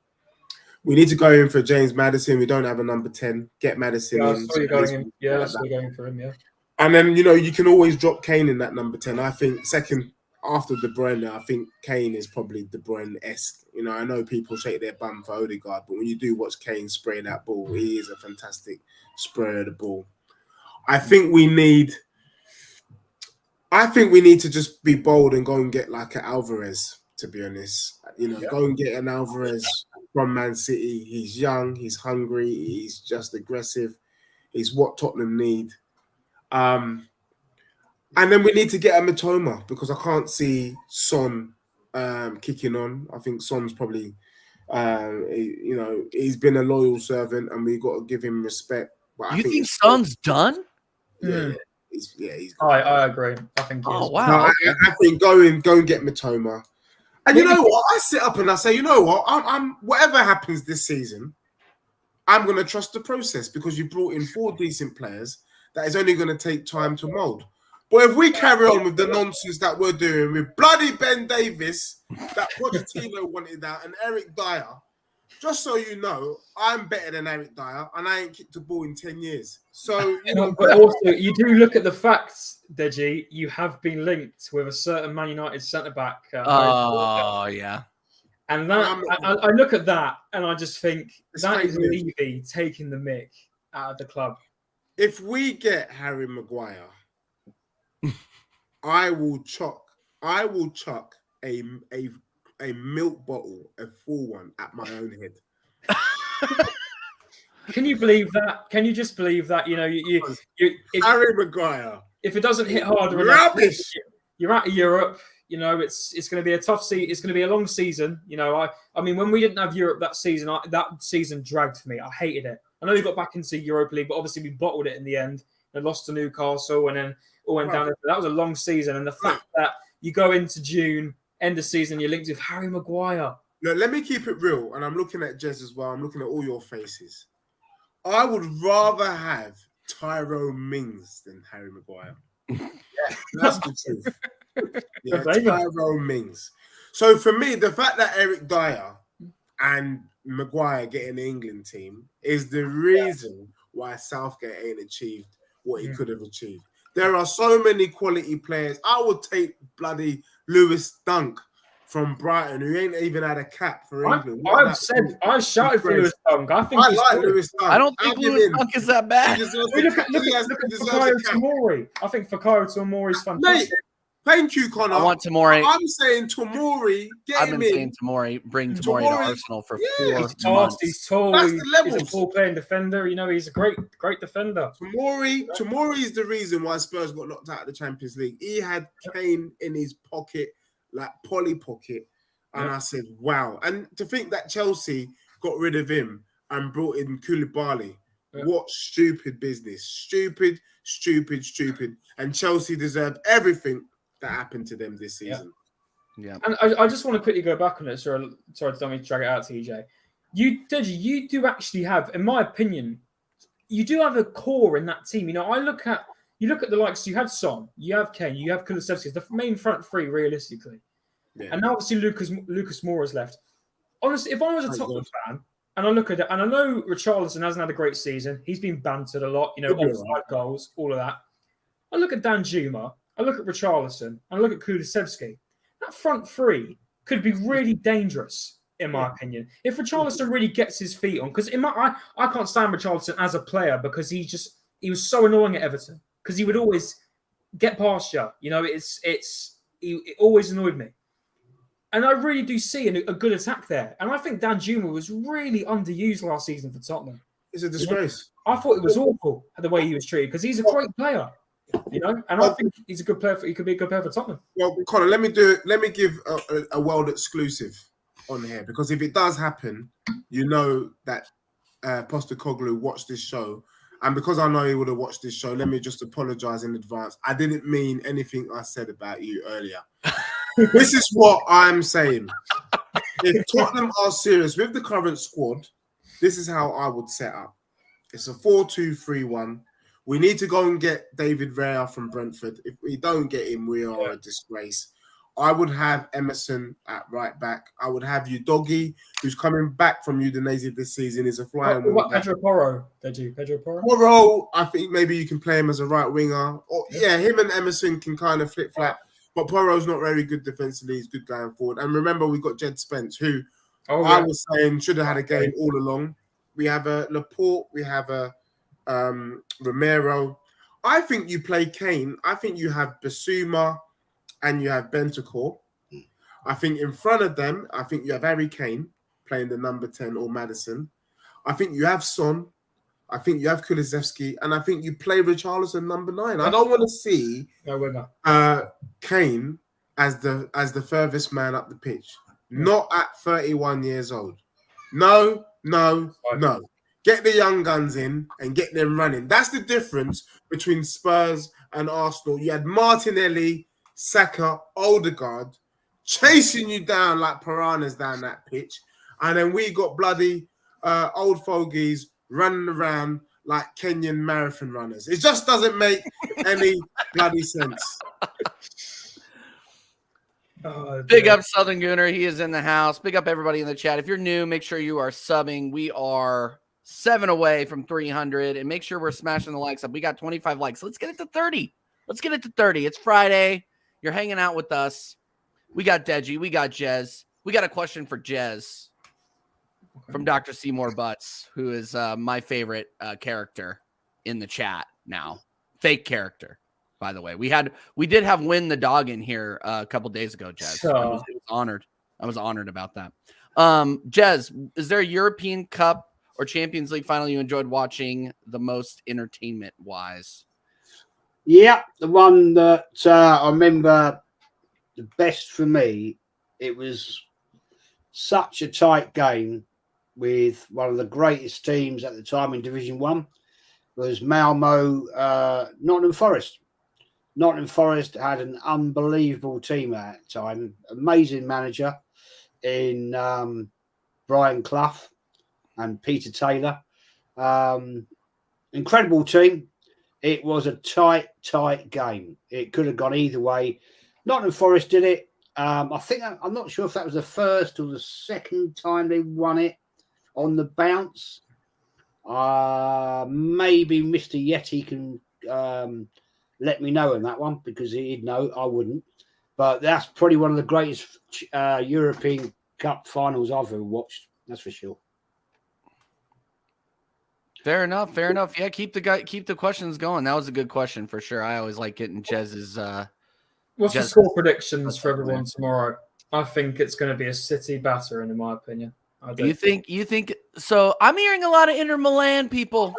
We need to go in for James Maddison. We don't have a number 10. Get Maddison in. I saw you going in. Yeah, I saw you going for him, yeah. And then, you know, you can always drop Kane in that number 10. I think second after De Bruyne, I think Kane is probably De Bruyne-esque. You know, I know people shake their bum for Odegaard, but when you do watch Kane spray that ball, he is a fantastic sprayer of the ball. I think we need to just be bold and go and get like an Alvarez, to be honest. You know, go and get an Alvarez from Man City. He's young, he's hungry, he's just aggressive. He's what Tottenham need. And then we need to get a Matoma because I can't see Son kicking on. I think Son's probably, he's been a loyal servant and we've got to give him respect. But you think Son's done? Yeah. He's I agree. I think he is. Wow. No, I think go and get Matoma. And you know what? I sit up and I say, you know what? I'm whatever happens this season, I'm going to trust the process because you brought in 4 decent players that is only going to take time to mould. But if we carry on with the nonsense that we're doing with bloody Ben Davis, that Pochettino wanted out, and Eric Dyer, just so you know, I'm better than Eric Dyer, and I ain't kicked a ball in 10 years. So, you know, but also, you do look at the facts, Deji. You have been linked with a certain Man United centre back. Yeah. And that I look at that, and I just think that is Levy taking the mick out of the club. If we get Harry Maguire, I will chuck a milk bottle, a full one, at my own head. Can you believe that? Can you just believe that? You know, Harry Maguire. If it doesn't hit harder, rubbish. You're out of Europe. You know, it's going to be a tough season. It's going to be a long season. You know, I mean, when we didn't have Europe that season dragged for me. I hated it. I know we got back into Europa League, but obviously we bottled it in the end and lost to Newcastle, and then all went down. That was a long season, and the fact that you go into June, end of season, you're linked with Harry Maguire. No, let me keep it real, and I'm looking at Jez as well. I'm looking at all your faces. I would rather have Tyrone Mings than Harry Maguire. Yeah, that's the truth. Yeah, Tyrone Mings. So for me, the fact that Eric Dyer and Maguire get in the England team is the reason why Southgate ain't achieved what he could have achieved. There are so many quality players. I would take bloody Lewis Dunk from Brighton, who ain't even had a cap for England. I shouted for Lewis Dunk. I like Lewis Dunk. I don't think Lewis Dunk is that bad. Look at Fikayo Tomori. I think Fikayo Tomori is fantastic. Mate, thank you, Connor. I want Tomori. I'm saying Tomori. I've been saying Tomori. Bring Tomori to Arsenal for 4 months. He's tall. He's a ball-playing defender. You know, he's a great defender. Tomori is the reason why Spurs got knocked out of the Champions League. He had Kane in his pocket, like Polly pocket, and I said, wow. And to think that Chelsea got rid of him and brought in Koulibaly. Yeah. What stupid business. Stupid. And Chelsea deserved everything that happened to them this season. Yeah. And I just want to quickly go back on it. Sorry, don't mean to drag it out, TJ. Deji, you do actually have, in my opinion, you do have a core in that team. You know, you look at the likes. You have Son, you have Kane, you have Kulusevski, the main front three, realistically. Yeah. And now obviously Lucas Moura's left. Honestly, if I was a Tottenham fan and I look at it, and I know Richarlison hasn't had a great season, he's been bantered a lot. You know, offside goals, all of that. I look at Dan Juma, I look at Richarlison, and I look at Kulusevski. That front three could be really dangerous, in my opinion. If Richarlison really gets his feet on, because I can't stand Richarlison as a player because he was so annoying at Everton because he would always get past you. You know, it always annoyed me. And I really do see a good attack there. And I think Dan Juma was really underused last season for Tottenham. It's a disgrace. I thought it was awful the way he was treated because he's a great player. You know, and I think he's a good player. He could be a good player for Tottenham. Well, Connor, let me give a world exclusive on here, because if it does happen, you know that Postecoglou watched this show, and because I know he would have watched this show, let me just apologize in advance. I didn't mean anything I said about you earlier. This is what I'm saying. If Tottenham are serious with the current squad, this is how I would set up. It's a 4-2-3-1. We need to go and get David Raya from Brentford. If we don't get him, we are a disgrace. I would have Emerson at right back. I would have Udogie, who's coming back from Udinese this season. Is a flying. What Pedro Porro? Pedro Porro? Porro, I think maybe you can play him as a right winger. Or him and Emerson can kind of flip flap. But Porro's not very good defensively. He's good going forward. And remember, we've got Jed Spence, who I was saying should have had a game all along. We have a Laporte. We have a Romero. I think you play Kane. I think you have Basuma and you have Bentancur. I think in front of them, I think you have Harry Kane playing the number 10 or Maddison. I think you have Son. I think you have Kulusevski, and I think you play Richarlison number 9. I don't want to see Kane as the furthest man up the pitch. Not at 31 years old. No. Get the young guns in and get them running. That's the difference between Spurs and Arsenal. You had Martinelli, Saka, Odegaard chasing you down like piranhas down that pitch. And then we got bloody old fogies running around like Kenyan marathon runners. It just doesn't make any bloody sense. Big up Southern Gooner. He is in the house. Big up everybody in the chat. If you're new, make sure you are subbing. We are 7 away from 300, and make sure we're smashing the likes up. We got 25 likes. Let's get it to 30. It's Friday. You're hanging out with us. We got Deji. We got Jez. We got a question for Jez from Dr. Seymour Butts, who is my favorite character in the chat now. Fake character, by the way. We did have Win the dog in here a couple days ago, Jez. I was honored. I was honored about that. Jez, is there a European Cup or Champions League final you enjoyed watching the most entertainment-wise? Yeah, the one that I remember the best for me, it was such a tight game with one of the greatest teams at the time in Division 1, was Malmo, Nottingham Forest. Nottingham Forest had an unbelievable team at that time. Amazing manager in Brian Clough and Peter Taylor. Incredible team. It was a tight game. It could have gone either way. Nottingham Forest did it. I'm not sure if that was the first or the second time they won it on the bounce. Maybe Mr. Yeti can let me know on that one, because he'd know. I wouldn't. But that's probably one of the greatest European Cup finals I've ever watched. That's for sure. Fair enough. Yeah, keep the questions going. That was a good question for sure. I always like getting Jez's. What's the score predictions for everyone tomorrow? I think it's going to be a City battering, in my opinion. You think so? I'm hearing a lot of Inter Milan people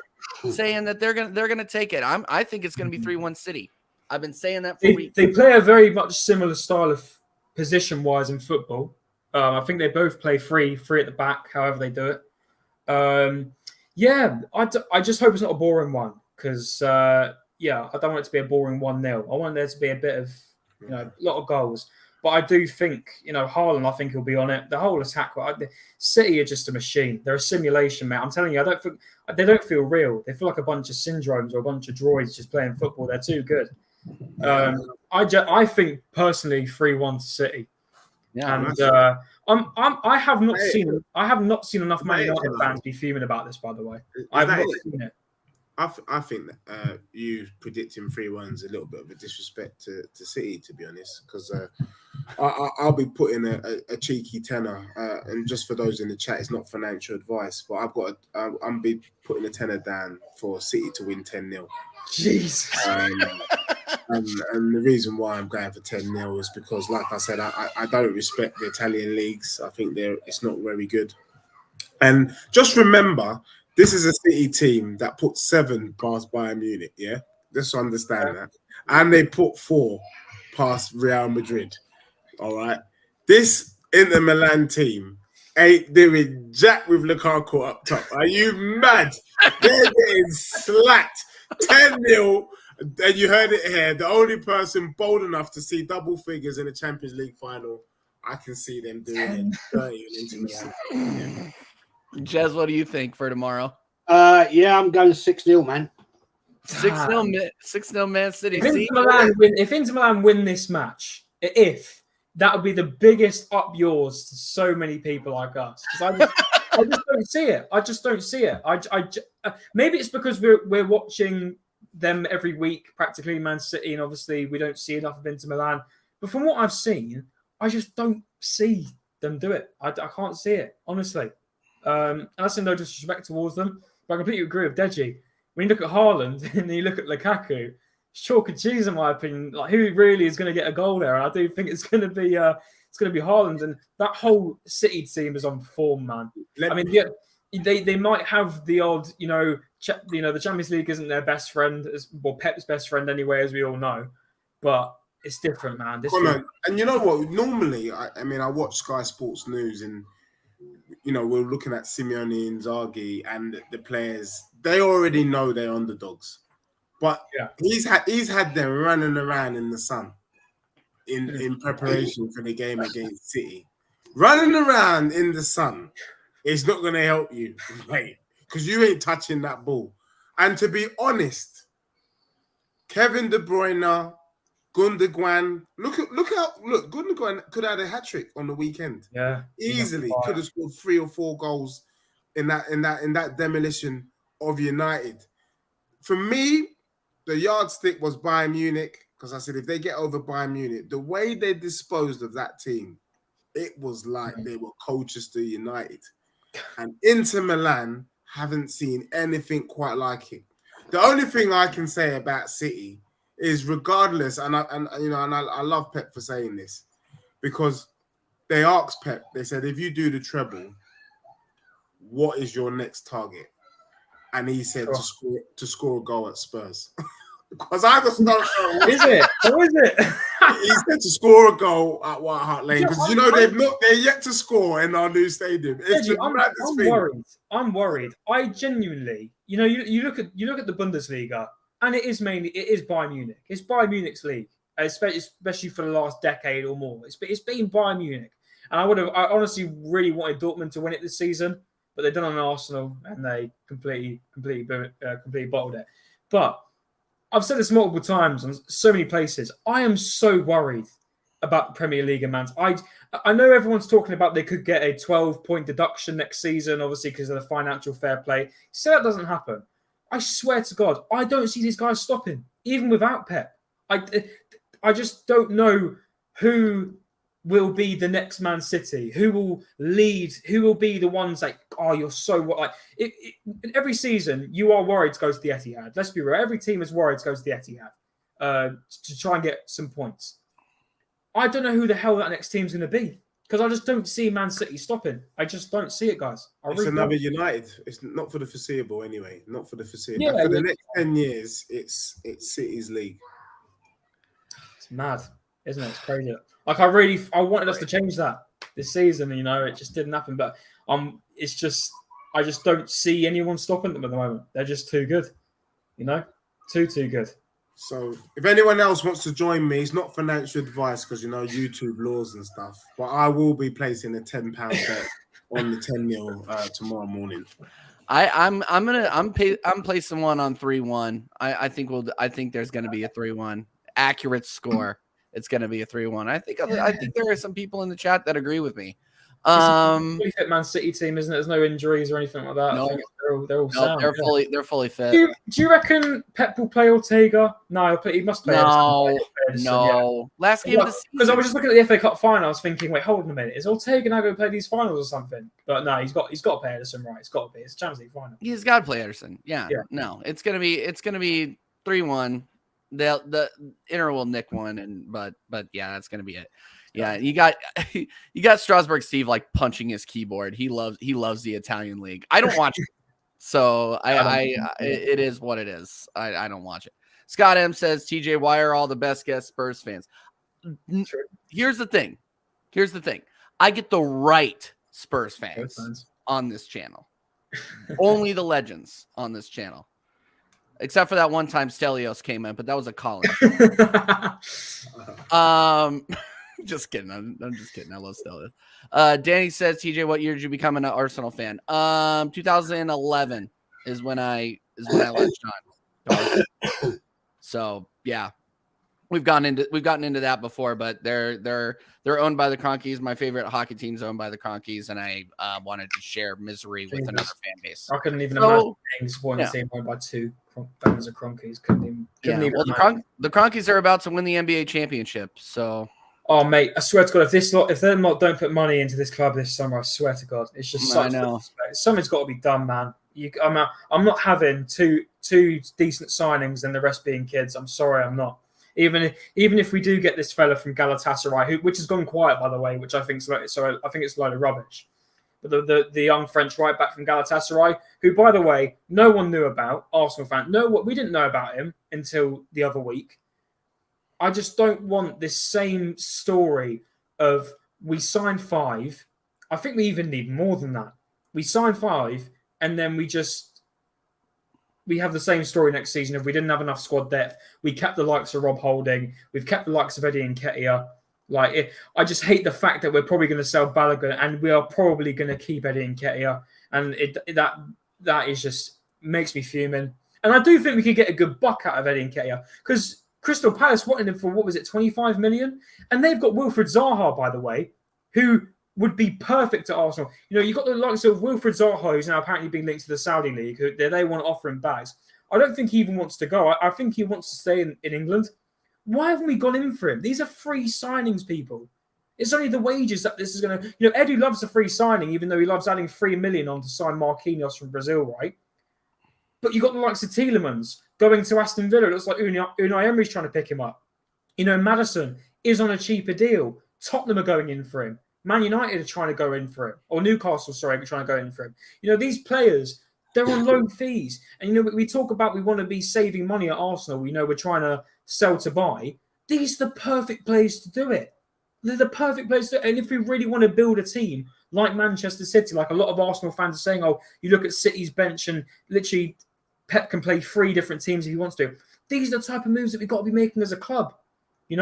saying that they're gonna take it. I think it's gonna be 3-1 City. I've been saying that for weeks. They play a very much similar style of position-wise in football. I think they both play free at the back, however they do it. I just hope it's not a boring one, because I don't want it to be a boring 1-0. I want there to be a bit of, a lot of goals. But I do think, Haaland, I think he'll be on it. The whole attack, City are just a machine. They're a simulation, mate. I'm telling you, they don't feel real. They feel like a bunch of syndromes or a bunch of droids just playing football. They're too good. I think personally 3-1 to City. Yeah, and I have not seen enough Man United fans be fuming about this. By the way, I've not seen it. I think that you predicting 3-1 is a little bit of a disrespect to City, to be honest, because I'll be putting a cheeky tenner, and just for those in the chat, it's not financial advice, but I'm be putting a tenner down for City to win 10-0. Jesus. And the reason why I'm going for 10-0 is because, like I said, I don't respect the Italian leagues. I think it's not very good. And just remember, this is a City team that put 7 past Bayern Munich, yeah? Just understand that. And they put 4 past Real Madrid, all right? This Inter Milan team ain't doing jack with Lukaku up top. Are you mad? They're getting slapped 10-0. And you heard it here. The only person bold enough to see double figures in the Champions League final, I can see them doing it 30 into Milan. Jez, what do you think for tomorrow? I'm going 6-0, man. 6-0 Man City. If Inter Milan win this match, that would be the biggest up yours to so many people like us. Because I just don't see it. I just don't see it. Maybe it's because we're watching them every week, practically, Man City, and obviously we don't see enough of Inter Milan. But from what I've seen, I just don't see them do it. I can't see it, honestly. And that's no disrespect towards them, but I completely agree with Deji. When you look at Haaland and you look at Lukaku, it's chalk and cheese in my opinion. Like, who really is going to get a goal there? And I do think it's going to be Haaland, and that whole City team is on form, man. They might have the odd, the Champions League isn't their best friend, Pep's best friend anyway, as we all know, but it's different, man. And you know what? Normally, I watch Sky Sports News, and we're looking at Simeone and Inzaghi and the players. They already know they're underdogs, but he's had them running around in the sun in preparation for the game against City. Running around in the sun is not going to help you, mate, because you ain't touching that ball. And to be honest, Kevin De Bruyne, Gundogan, look, Gundogan could have had a hat-trick on the weekend. Yeah, easily could have scored 3 or 4 goals in that demolition of United. For me, the yardstick was Bayern Munich, because I said if they get over Bayern Munich, the way they disposed of that team, it was like they were Colchester United. And Inter Milan haven't seen anything quite like it. The only thing I can say about City is, regardless, and I love Pep for saying this, because they asked Pep, they said, if you do the treble, what is your next target? And he said to score a goal at Spurs. Because I just don't know. Is it? Or is it? He said to score a goal at White Hart Lane, because they're yet to score in our new stadium. I'm worried. I genuinely, you look at the Bundesliga, and it is Bayern Munich. It's Bayern Munich's league, especially for the last decade or more. It's been Bayern Munich, and I honestly really wanted Dortmund to win it this season, but they've done on Arsenal and they completely bottled it. But I've said this multiple times on so many places. I am so worried about the Premier League and Man. I know everyone's talking about they could get a 12-point deduction next season, obviously because of the financial fair play. So that doesn't happen. I swear to God, I don't see these guys stopping, even without Pep. I just don't know who will be the next Man City, who will lead, who will be the ones like, oh, you're so what? Every season, you are worried to go to the Etihad. Let's be real. Every team is worried to go to the Etihad to try and get some points. I don't know who the hell that next team's going to be, because I just don't see Man City stopping. I just don't see it, guys. It's another United. It's not for the foreseeable anyway. Not for the foreseeable. Yeah, for the next 10 years, it's City's league. It's mad, isn't it? It's crazy. I wanted us to change that this season. It just didn't happen. But it's just, I just don't see anyone stopping them at the moment. They're just too good. Too good. So if anyone else wants to join me, it's not financial advice because YouTube laws and stuff. But I will be placing a £10 bet on the 10-0 tomorrow morning. I'm placing one on 3-1. I think there's going to be a 3-1 accurate score. It's going to be a 3-1. I think there are some people in the chat that agree with me. It's a fully fit Man City team, isn't it? There's no injuries or anything like that. No, I think they're all sound. They're fully fit. Do you reckon Pep will play Ortega? No, he must play. No. Last game of the season. Because I was just looking at the FA Cup final, I was thinking, wait, hold on a minute, is Ortega now going to play these finals or something? But no, he's got to play Ederson, right? It's got to be. It's a Champions League final. He's got to play Ederson. Yeah. No, it's gonna be 3-1. The Inter will nick one, but yeah, that's gonna be it. Yeah, you got Strasbourg Steve like punching his keyboard. He loves the Italian league. I don't watch it, so it is what it is. I don't watch it. Scott M says, TJ, why are all the best guest Spurs fans? Here's the thing. I get the right Spurs fans on this channel. Only the legends on this channel. Except for that one time Stelios came in, but that was a call-in. Just kidding. I'm just kidding. I love Stelios. Danny says, TJ, what year did you become an Arsenal fan? 2011 is when I latched on. So yeah, we've gotten into that before, but they're owned by the Cronkies. My favorite hockey team's owned by the Cronkies, and I wanted to share misery with another fan base. I couldn't even imagine being supporting a team owned by two fans of Cronkies. Couldn't even the Cronkies are about to win the NBA championship. So, oh mate, I swear to God, if they don't put money into this club this summer, I swear to God, it's just such disrespect. Something's got to be done, man. I'm not having two decent signings and the rest being kids. I'm sorry, I'm not. Even if we do get this fella from Galatasaray, which has gone quiet by the way, which I think it's a load of rubbish. But the young French right back from Galatasaray, who by the way no one knew about, Arsenal fan, we didn't know about him until the other week. I just don't want this same story of we signed 5. I think we even need more than that. We signed 5. And then we have the same story next season. If we didn't have enough squad depth, we kept the likes of Rob Holding. We've kept the likes of Eddie Nketiah. I just hate the fact that we're probably going to sell Balogun and we are probably going to keep Eddie Nketiah. And that is just makes me fuming. And I do think we could get a good buck out of Eddie Nketiah because Crystal Palace wanted him for, 25 million? And they've got Wilfred Zaha, by the way, who would be perfect at Arsenal. You've got the likes of Wilfred Zaha, who's now apparently being linked to the Saudi League, who they want to offer him bags. I don't think he even wants to go. I think he wants to stay in England. Why haven't we gone in for him? These are free signings, people. It's only the wages that this is going to... Eddie loves a free signing, even though he loves adding 3 million on to sign Marquinhos from Brazil, right? But you've got the likes of Tielemans going to Aston Villa. It looks like Unai Emery's trying to pick him up. Maddison is on a cheaper deal. Tottenham are going in for him. Man United are trying to go in for him. Or Newcastle, sorry, are trying to go in for him. These players, they're on low fees. And, we talk about we want to be saving money at Arsenal. We're trying to sell to buy. These are the perfect players to do it. They're the perfect players to do it. And if we really want to build a team like Manchester City, like a lot of Arsenal fans are saying, you look at City's bench and literally Pep can play 3 different teams if he wants to. These are the type of moves that we've got to be making as a club. And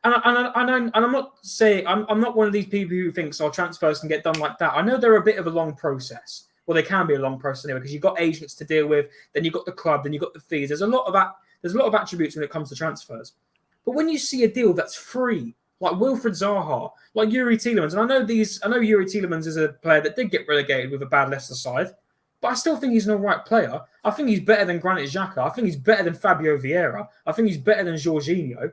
I'm not saying I'm not one of these people who thinks our transfers can get done like that. I know they're a bit of a long process. Well, they can be a long process anyway because you've got agents to deal with, then you've got the club, then you've got the fees. There's a lot of attributes when it comes to transfers. But when you see a deal that's free, like Wilfred Zaha, like Yuri Tielemans, and I know Yuri Tielemans is a player that did get relegated with a bad Leicester side, but I still think he's an all right player. I think he's better than Granit Xhaka. I think he's better than Fabio Vieira. I think he's better than Jorginho.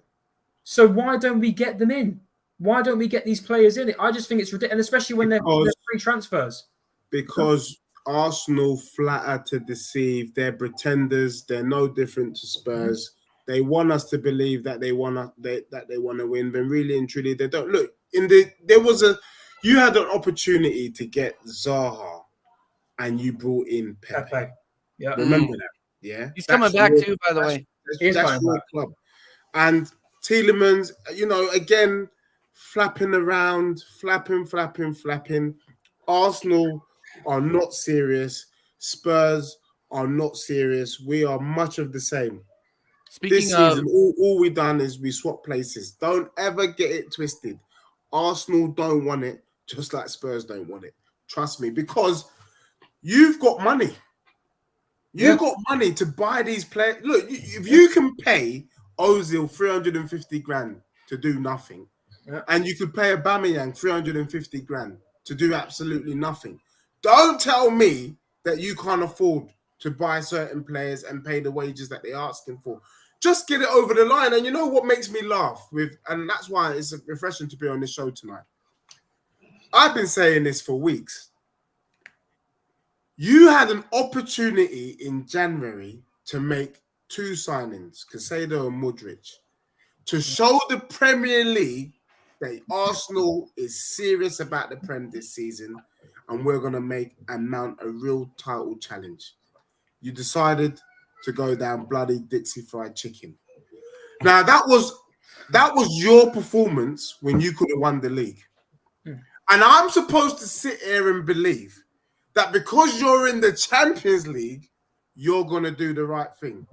So why don't we get them in? Why don't we get these players in? I just think it's ridiculous, and especially when they're free transfers. Because Arsenal flatter to deceive. They're pretenders. They're no different to Spurs. They want us to believe that they want to win, but really and truly they don't. Look, you had an opportunity to get Zaha, and you brought in Pepe. Yeah, remember that. Yeah, he's coming back too. By the way, that's your club. And Tielemans, again, flapping around, flapping. Arsenal are not serious. Spurs are not serious. We are much of the same. Speaking of season, all we done is we swap places. Don't ever get it twisted. Arsenal don't want it, just like Spurs don't want it. Trust me, because you've got money. You've got money to buy these players. Look, if you can pay Ozil 350 grand to do nothing, and you could pay Aubameyang 350 grand to do absolutely nothing, don't tell me that you can't afford to buy certain players and pay the wages that they're asking for. Just get it over the line. And you know what makes me laugh and that's why it's refreshing to be on this show tonight. I've been saying this for weeks. You had an opportunity in January to make 2 signings, Caicedo and Modric, to show the Premier League that Arsenal is serious about the Prem this season and we're going to mount a real title challenge. You decided to go down bloody Dixie fried chicken. Now that was your performance when you could have won the league. And I'm supposed to sit here and believe that because you're in the Champions League, you're gonna do the right thing.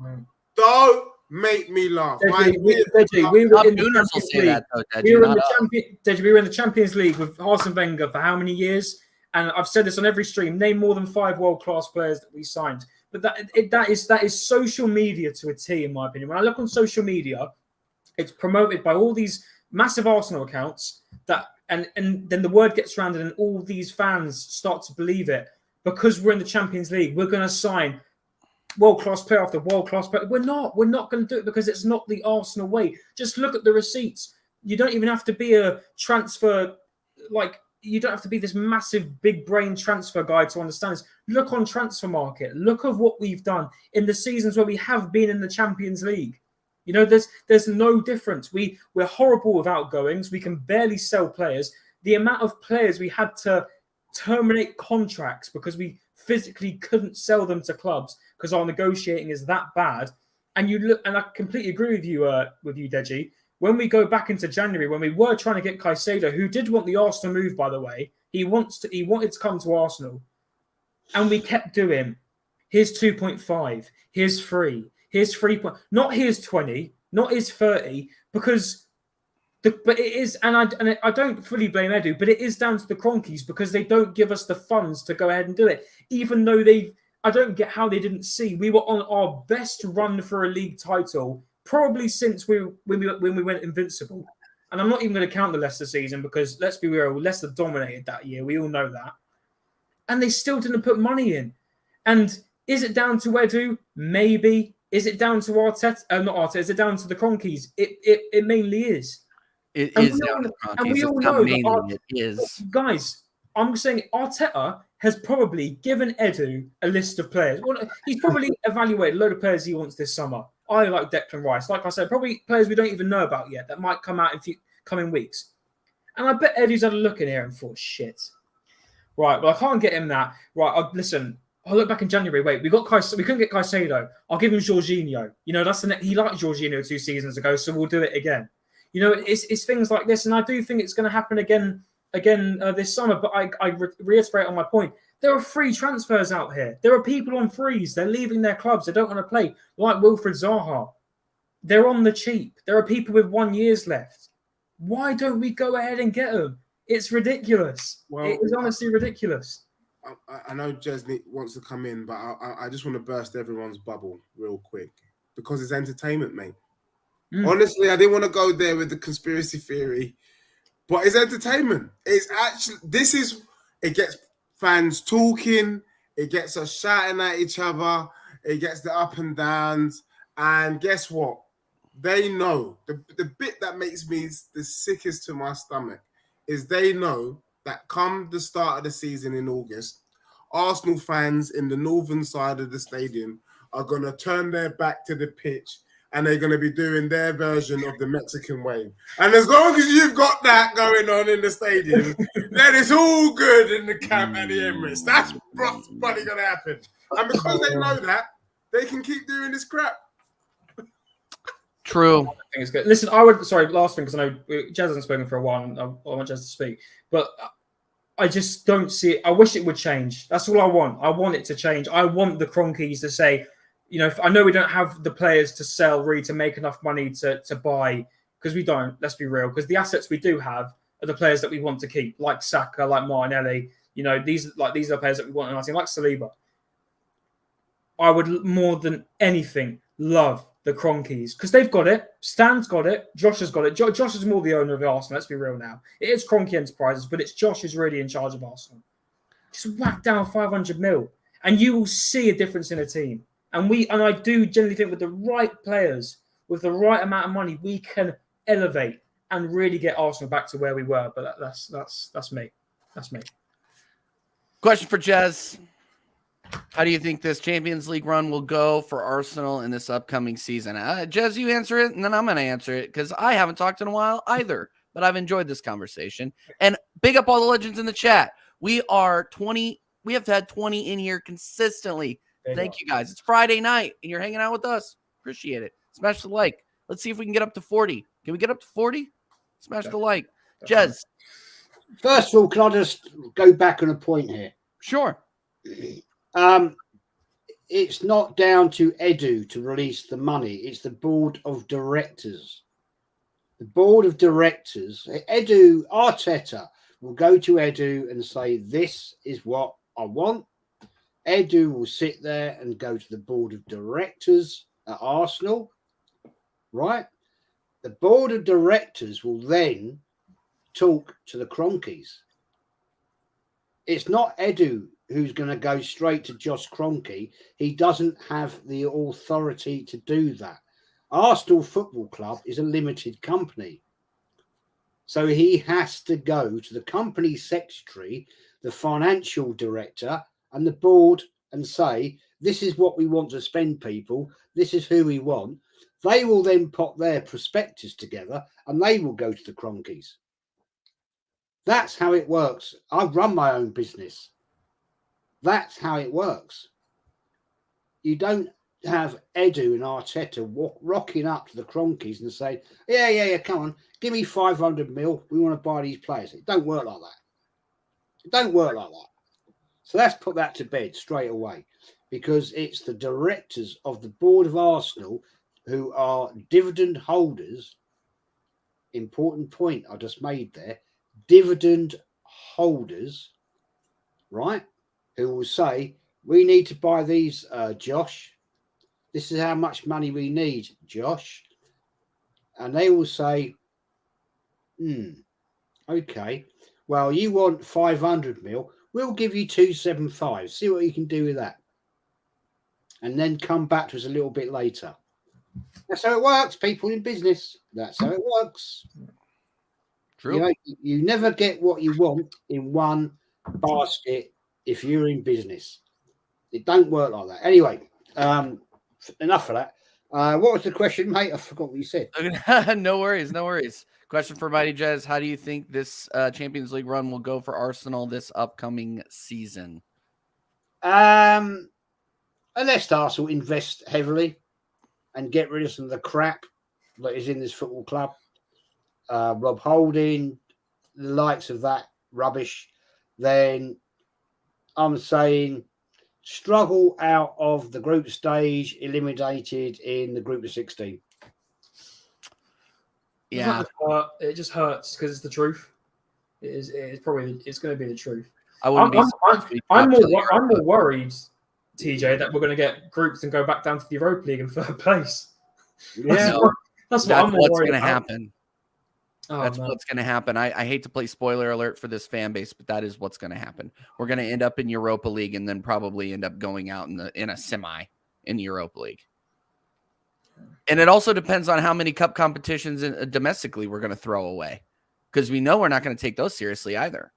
Don't make me laugh. Deji, we were in the Champions League with Arsene Wenger for how many years? And I've said this on every stream. Name more than 5 world-class players that we signed. But that is social media to a T, in my opinion. When I look on social media, it's promoted by all these massive Arsenal accounts and then the word gets around and all these fans start to believe it. Because we're in the Champions League, we're going to sign world-class player after world-class player. We're not going to do it because it's not the Arsenal way. Just look at the receipts. You don't even have to be a transfer you don't have to be this massive big brain transfer guy to understand this. Look on Transfer Market. Look at what we've done in the seasons where we have been in the Champions League. You know, there's no difference. We're horrible with outgoings. We can barely sell players. The amount of players we had to terminate contracts because we physically couldn't sell them to clubs because our negotiating is that bad. And you look, and I completely agree with you, Deji. When we go back into January, when we were trying to get Caicedo, who did want the Arsenal move, by the way, he wanted to come to Arsenal, and we kept doing, here's 2.5, here's 3, here's 3. Not here's 20, not here's 30, because but it is, and I don't fully blame Edu, but it is down to the Cronkies because they don't give us the funds to go ahead and do it, even though I don't get how they didn't see we were on our best run for a league title. Probably since when we went invincible. And I'm not even going to count the Leicester season because, let's be real, Leicester dominated that year. We all know that. And they still didn't put money in. And is it down to Edu? Maybe. Is it down to Arteta? Not Arteta. Is it down to the Cronkies? It mainly is. It is down to the Cronkies. And we all know that it is. Guys, I'm saying Arteta has probably given Edu a list of players. Well, he's probably evaluated a load of players he wants this summer. I like Declan Rice. Like I said, probably players we don't even know about yet that might come out in coming weeks. And I bet Eddie's had a look in here and thought, shit. Right, well, I can't get him that. Right, listen, I'll look back in January. Wait, we couldn't get Caicedo. I'll give him Jorginho. You know, he liked Jorginho 2 seasons ago, so we'll do it again. You know, it's things like this. And I do think it's going to happen again this summer. But I reiterate on my point. There are free transfers out here. There are people on freeze. They're leaving their clubs. They don't want to play, like Wilfried Zaha. They're on the cheap. There are people with 1 year left. Why don't we go ahead and get them? It's ridiculous. Well, it is honestly ridiculous. I know Jesney wants to come in, but I just want to burst everyone's bubble real quick because it's entertainment, mate. Honestly, I didn't want to go there with the conspiracy theory, but it's entertainment. It's actually, it gets fans talking, it gets us shouting at each other, it gets the up and downs, and guess what? They know. The bit that makes me the sickest to my stomach is they know that come the start of the season in August, Arsenal fans in the northern side of the stadium are going to turn their back to the pitch and they're going to be doing their version of the Mexican wave. And as long as you've got that going on in the stadium, then it's all good in the camp at the Emirates. That's what's bloody going to happen. And because they know that, they can keep doing this crap. True. I think it's good. Listen, last thing, because I know Jazz hasn't spoken for a while, and I want Jazz to speak. But I just don't see it. I wish it would change. That's all I want. I want it to change. I want the Cronkies to say, I know we don't have the players to sell really to make enough money to buy, because we don't, let's be real, because the assets we do have are the players that we want to keep, like Saka, like Martinelli. These are the players that we want in our team, like Saliba. I would more than anything love the Cronkies, because they've got it. Stan's got it. Josh has got it. Josh is more the owner of Arsenal. Let's be real now. It is Cronky Enterprises, but it's Josh who's really in charge of Arsenal. Just whack down 500 mil, and you will see a difference in a team. And I do generally think with the right players, with the right amount of money, we can elevate and really get Arsenal back to where we were. But that's me. That's me. Question for Jez. How do you think this Champions League run will go for Arsenal in this upcoming season? Jez, you answer it, and then I'm going to answer it, because I haven't talked in a while either. But I've enjoyed this conversation. And big up all the legends in the chat. We are 20. We have had 20 in here consistently. Thank you, guys. It's Friday night, and you're hanging out with us. Appreciate it. Smash the like. Let's see if we can get up to 40. Can we get up to 40? Smash the like. Jez. First of all, can I just go back on a point here? Sure. It's not down to Edu to release the money. It's the board of directors. The board of directors, Arteta will go to Edu and say, this is what I want. Edu will sit there and go to the board of directors at Arsenal, right? The board of directors will then talk to the Cronkies. It's not Edu who's going to go straight to Josh Kroenke. He doesn't have the authority to do that. Arsenal Football Club is a limited company. So he has to go to the company secretary, the financial director, and the board and say, this is what we want to spend, people. This is who we want. They will then put their prospectus together and they will go to the Cronkies. That's how it works. I run my own business. That's how it works. You don't have Edu and Arteta rocking up to the Cronkies and saying, yeah, come on, give me 500 mil. We want to buy these players. It don't work like that. It don't work like that. So let's put that to bed straight away, because it's the directors of the board of Arsenal who are dividend holders. Important point I just made there. Dividend holders, right? Who will say, we need to buy these, Josh. This is how much money we need, Josh. And they will say, okay, well, you want 500 mil. We'll give you 275. See what you can do with that. And then come back to us a little bit later. That's how it works, people in business. That's how it works. True. You never get what you want in one basket if you're in business. It don't work like that. Anyway, enough of that. What was the question, mate? I forgot what you said. No worries. Question for Mighty Jez. How do you think this Champions League run will go for Arsenal this upcoming season? Unless Arsenal invest heavily and get rid of some of the crap that is in this football club. Rob Holding, the likes of that rubbish, then I'm saying struggle out of the group stage, eliminated in the group of 16. Yeah, it just hurts because it's the truth. It's going to be the truth. I'm more worried, TJ, that we're going to get groups and go back down to the Europa League in third place. Yeah, that's what's going to happen. That's what's going to happen. I hate to play spoiler alert for this fan base, but that is what's going to happen. We're going to end up in Europa League and then probably end up going out in a semi in the Europa League. And it also depends on how many cup competitions domestically we're going to throw away, because we know we're not going to take those seriously either.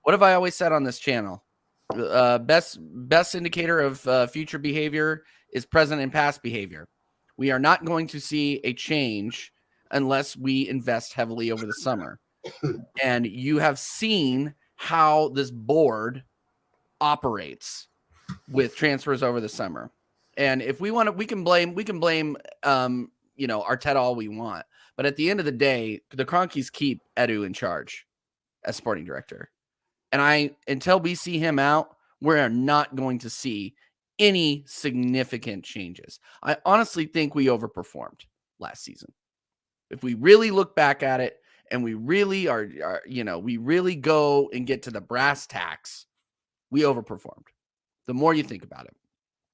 What have I always said on this channel? Best indicator of future behavior is present and past behavior. We are not going to see a change unless we invest heavily over the summer. And you have seen how this board operates with transfers over the summer. And if we want to, we can blame Arteta all we want. But at the end of the day, the Cronkies keep Edu in charge as sporting director. And until we see him out, we're not going to see any significant changes. I honestly think we overperformed last season. If we really look back at it and we really we really go and get to the brass tacks, we overperformed. The more you think about it,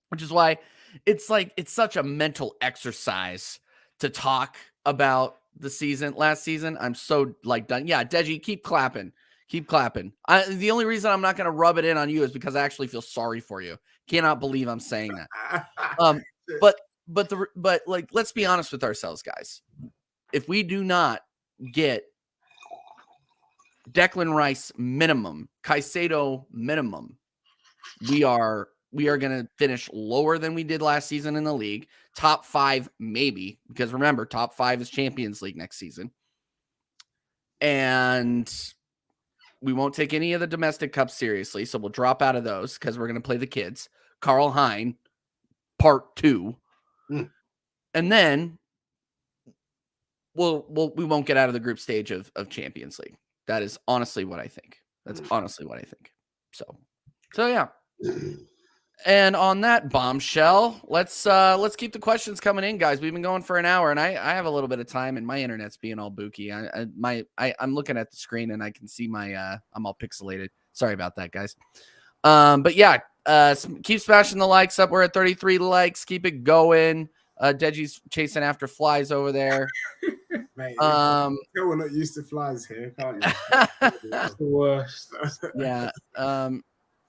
which is why it's such a mental exercise to talk about the last season. I'm so done. Yeah, Deji, keep clapping. The only reason I'm not going to rub it in on you is because I actually feel sorry for you. Cannot believe I'm saying that. But let's be honest with ourselves, guys. If we do not get Declan Rice minimum, Caicedo minimum, we are going to finish lower than we did last season in the league. Top 5, maybe, because remember, top 5 is Champions League next season. And we won't take any of the domestic cups seriously, so we'll drop out of those because we're going to play the kids. Karl Hein, part 2. And then we won't get out of the group stage of Champions League. That is honestly what I think. That's honestly what I think. So yeah. And on that bombshell, let's keep the questions coming in, guys. We've been going for an hour, and I have a little bit of time, and my internet's being all booky. I'm looking at the screen, and I can see I'm all pixelated. Sorry about that, guys. But yeah, keep smashing the likes up. We're at 33 likes. Keep it going. Deji's chasing after flies over there. Mate, we're not used to flies here, can't you? That's the worst. Yeah.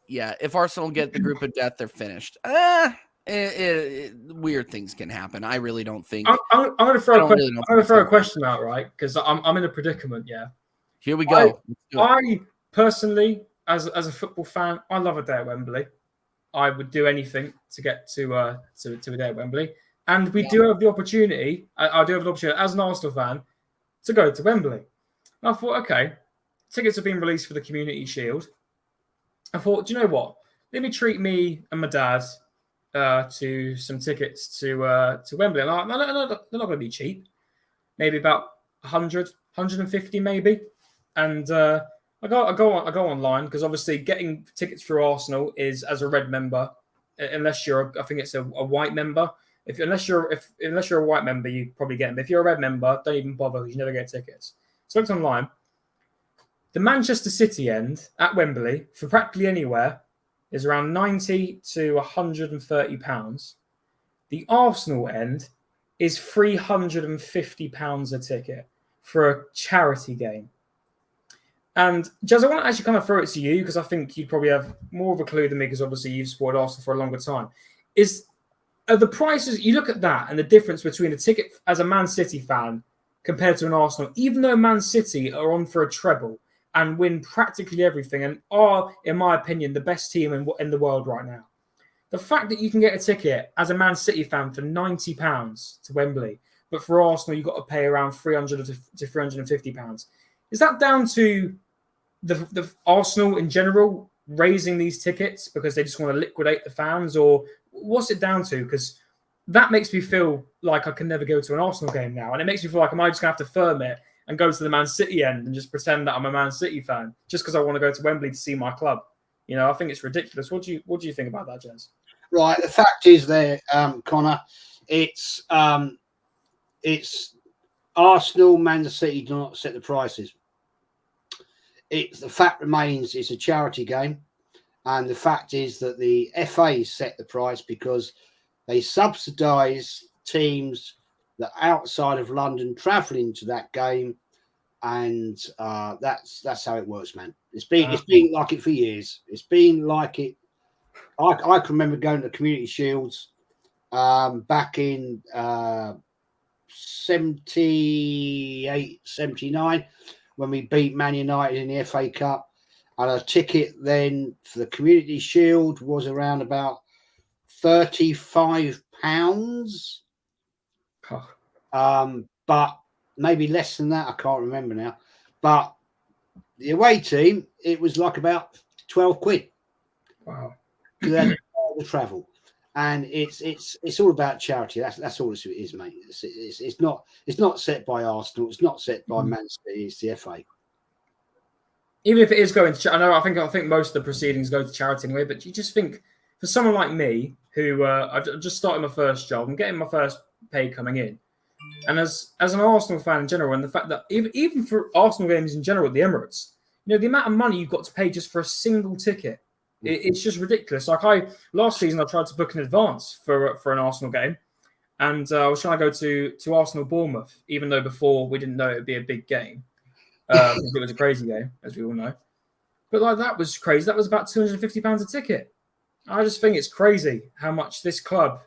Yeah, if Arsenal get the group of death, they're finished. Weird things can happen. I really don't think. I'm going to throw a question. I'm going to throw a question out, right? Because I'm in a predicament. Yeah. Here we go. I personally, as a football fan, I love a day at Wembley. I would do anything to get to a day at Wembley, and we do have the opportunity. I do have the opportunity as an Arsenal fan to go to Wembley. And I thought, okay, tickets have been released for the Community Shield. I thought, do you know what? Let me treat me and my dad to some tickets to Wembley. And they're not going to be cheap. Maybe about 100, 150 maybe. And I go online because obviously getting tickets through Arsenal is as a red member, unless I think it's a white member. Unless you're a white member, you probably get them. If you're a red member, don't even bother because you never get tickets. So it's online. The Manchester City end at Wembley for practically anywhere is around £90 to £130. The Arsenal end is £350 a ticket for a charity game. And Jez, I want to actually kind of throw it to you because I think you'd probably have more of a clue than me because obviously you've supported Arsenal for a longer time. Are the prices, you look at that and the difference between a ticket as a Man City fan compared to an Arsenal, even though Man City are on for a treble and win practically everything and are, in my opinion, the best team in the world right now. The fact that you can get a ticket as a Man City fan for £90 to Wembley, but for Arsenal, you've got to pay around £300 to £350. Is that down to the Arsenal in general raising these tickets because they just want to liquidate the fans, or what's it down to? Because that makes me feel like I can never go to an Arsenal game now, and it makes me feel like am I just going to have to firm it and go to the Man City end and just pretend that I'm a Man City fan just because I want to go to Wembley to see my club. You know, I think it's ridiculous. What do you think about that, Jez? Right. The fact is there, Connor, it's Arsenal, Man City do not set the prices. The fact remains it's a charity game. And the fact is that the FA set the price because they subsidise teams that are outside of London travelling to that game, and that's how it works, man. It's been like it for years. It's been like it. I can remember going to Community Shields back in 78, 79 when we beat Man United in the FA Cup. And a ticket then for the Community Shield was around about £35. But maybe less than that. I can't remember now. But the away team, it was like about 12 quid. Wow. Because they had the travel. And it's all about charity. That's all it is, mate. It's not set by Arsenal. It's not set by Man City. It's the FA. Even if it is going to, I think most of the proceedings go to charity anyway. But you just think for someone like me who I've just started my first job, I'm getting my first pay coming in, and as an Arsenal fan in general, and the fact that even for Arsenal games in general at the Emirates, the amount of money you've got to pay just for a single ticket, it's just ridiculous. Like last season, I tried to book in advance for an Arsenal game, and I was trying to go to Arsenal Bournemouth, even though before we didn't know it would be a big game. It was a crazy game, as we all know. But like that was crazy. That was about £250 a ticket. I just think it's crazy how much this club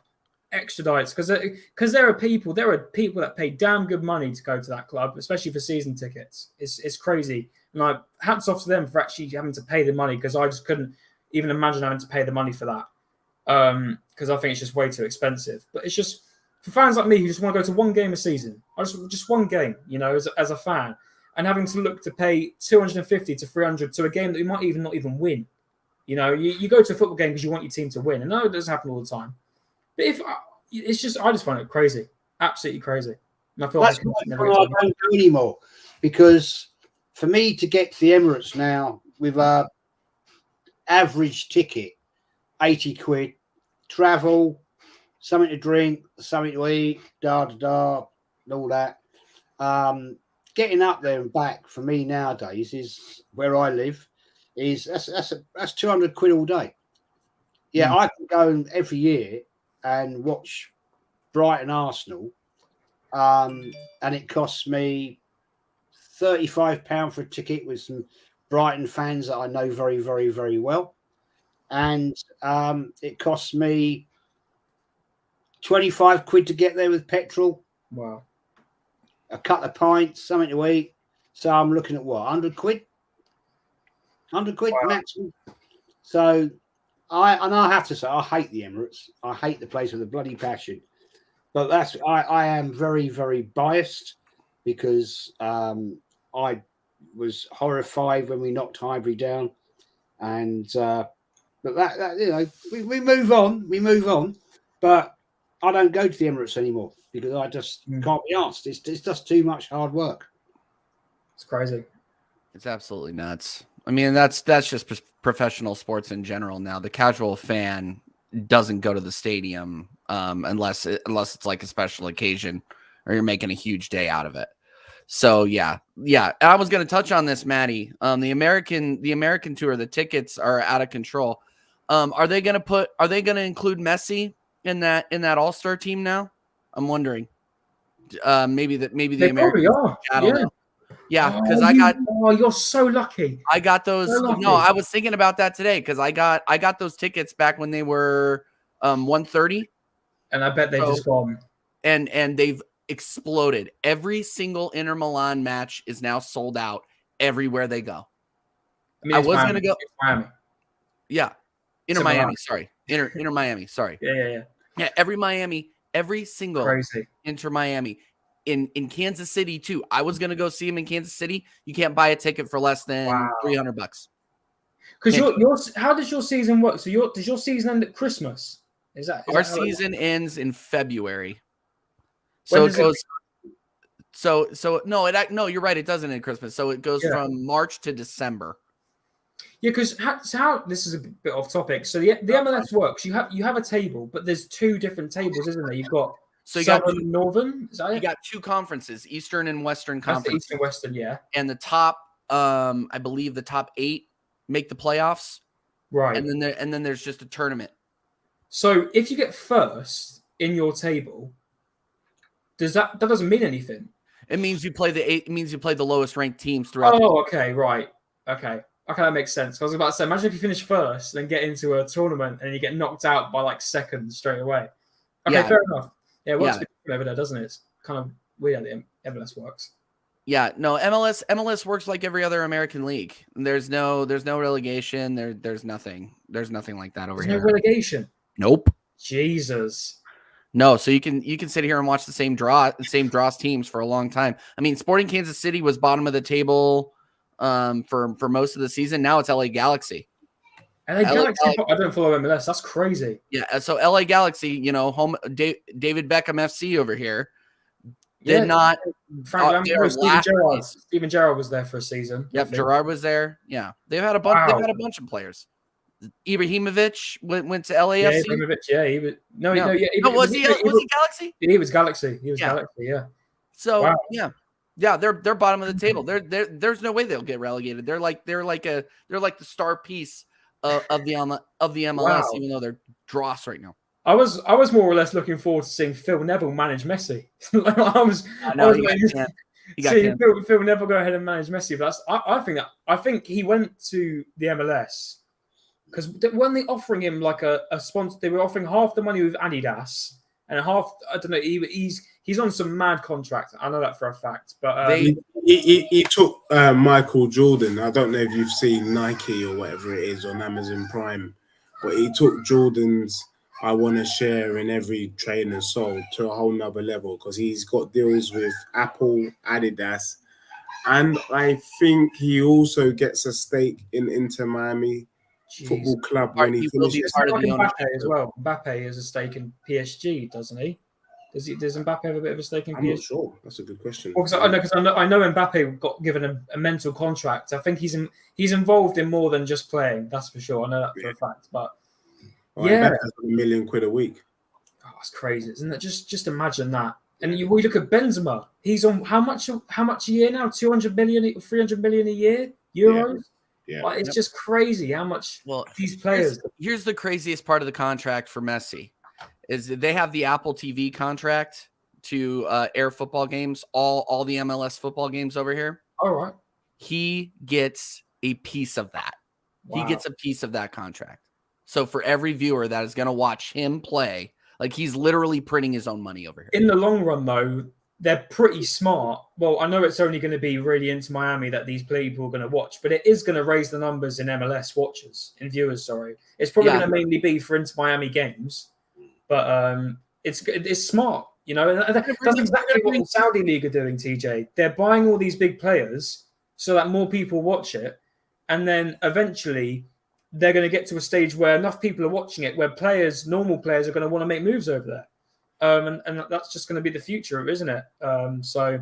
extradites because there are people that pay damn good money to go to that club, especially for season tickets. It's crazy. And like hats off to them for actually having to pay the money, because I just couldn't even imagine having to pay the money for that. Because I think it's just way too expensive. But it's just for fans like me who just want to go to one game a season. I just one game, as a fan, and having to look to pay 250 to 300 to a game that you might not even win. You go to a football game because you want your team to win. And no, it doesn't happen all the time. But I just find it crazy, absolutely crazy. And I feel that's why I don't do anymore, because for me to get to the Emirates now with a average ticket, 80 quid, travel, something to drink, something to eat, and all that. Getting up there and back for me nowadays is where I live. That's 200 quid all day. Yeah, I can go every year and watch Brighton Arsenal, and it costs me £35 for a ticket with some Brighton fans that I know very, very, very well, and it costs me 25 quid to get there with petrol. Wow. A couple of pints, something to eat. So I'm looking at what, 100 quid? 100 quid maximum. So I have to say, I hate the Emirates. I hate the place with a bloody passion. But I am very, very biased, because I was horrified when we knocked Highbury down, and but that we move on. But I don't go to the Emirates anymore because I just can't be asked. It's just too much hard work. It's crazy. It's absolutely nuts. I mean, that's just professional sports in general now. The casual fan doesn't go to the stadium unless it's like a special occasion or you're making a huge day out of it. So yeah. I was going to touch on this, Maddie. The American tour, the tickets are out of control. Are they going to include Messi in that All-Star team now? I'm wondering. Maybe the Americans. Probably are. I don't know. Yeah, because you're so lucky. I got those. No, I was thinking about that today because I got those tickets back when they were $130, and I bet they've just gone. And they've exploded. Every single Inter Milan match is now sold out everywhere they go. I was going to go. It's Miami. Yeah, Inter Miami. Sorry, Inter Miami. Sorry. Yeah. Every single crazy Inter Miami. In Kansas City too. I was gonna go see him in Kansas City. You can't buy a ticket for less than $300. Because how does your season work? So does your season end at Christmas? Our season ends in February. So it goes. No, you're right. It doesn't end Christmas. So it goes from March to December. Yeah, because how this is a bit off topic. So the MLS works. You have a table, but there's two different tables, isn't there? You've got. So you got Northern. You got two conferences, Eastern and Western Conference. Eastern Western, yeah. And the top, I believe the top 8 make the playoffs, right? And then there's just a tournament. So if you get first in your table, that doesn't mean anything? It means you play the lowest ranked teams throughout. Oh, okay, right, okay, that makes sense. I was about to say, imagine if you finish first, then get into a tournament and you get knocked out by like seconds straight away. Okay, fair enough. Yeah, it works a bit over there, doesn't it? It's kind of weird how the MLS works. Yeah, no, MLS works like every other American league. There's no relegation. There's nothing like that over here. No relegation. Nope. Jesus. No, so you can sit here and watch the same draws teams for a long time. I mean, Sporting Kansas City was bottom of the table for most of the season. Now it's LA Galaxy. LA Galaxy, I don't follow MLS. That's crazy. Yeah, so LA Galaxy, home David Beckham FC over here did not. Steven Gerrard was there for a season. Yep, Gerrard was there. Yeah, they've had a bunch. Wow. They've had a bunch of players. Ibrahimovic went to LAFC. Yeah, Ibrahimovic. Yeah, he was. No, Yeah. no, yeah. Was he Galaxy? He was Galaxy. He was Yeah. Galaxy. Yeah. So Wow. yeah, they're bottom of the table. There's no way they'll get relegated. They're like the star piece of the MLS, Wow. even though they're dross right now. I was more or less looking forward to seeing Phil Neville manage Messi. Seeing Phil Neville go ahead and manage Messi. But I think he went to the MLS because when they offering him like a sponsor, they were offering half the money with Adidas and half. I don't know. He's on some mad contract. I know that for a fact. But he took Michael Jordan. I don't know if you've seen Nike or whatever it is on Amazon Prime, but he took Jordan's "I want to share in every trainer sold" to a whole nother level because he's got deals with Apple, Adidas, and I think he also gets a stake in Inter Miami Football Club when he finishes. Part of the Mbappe as well. Mbappe has a stake in PSG, doesn't he? Does Mbappe have a bit of a stake in PSG? I'm not sure. That's a good question. Well, I know Mbappe got given a mental contract. I think he's involved in more than just playing. That's for sure. I know that for a fact. But yeah, that's £1 million a week. Oh, that's crazy, isn't it? Just imagine that. And we look at Benzema. He's on how much a year now? 200 million, 300 million a year euros. Yeah. Like, it's just crazy how much these players. Here's the craziest part of the contract for Messi is that they have the Apple TV contract to air football games, all the MLS football games over here. All right. He gets a piece of that. Wow. He gets a piece of that contract. So for every viewer that is going to watch him play, like he's literally printing his own money over here. In the long run, though, they're pretty smart. Well, I know it's only going to be really into Miami that these people are going to watch, but it is going to raise the numbers in MLS watchers, in viewers, sorry. It's probably going to mainly be for Inter Miami games, but it's smart, you know. That's exactly what the Saudi League are doing, TJ. They're buying all these big players so that more people watch it, and then eventually they're going to get to a stage where enough people are watching it, where normal players are going to want to make moves over there. And that's just going to be the future, isn't it? So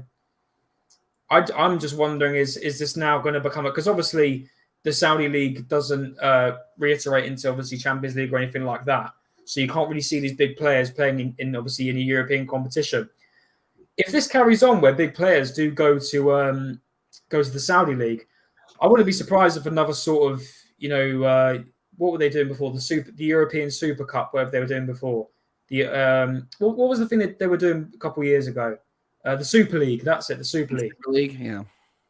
I'm just wondering, is this now going to become because obviously the Saudi League doesn't reiterate into obviously Champions League or anything like that. So you can't really see these big players playing in obviously in a European competition. If this carries on where big players do go to the Saudi League, I wouldn't be surprised if another sort of, you know, what were they doing before? The European Super Cup, whatever they were doing before. What was the thing that they were doing a couple of years ago? The Super League. That's it. The Super League. Super League. Yeah.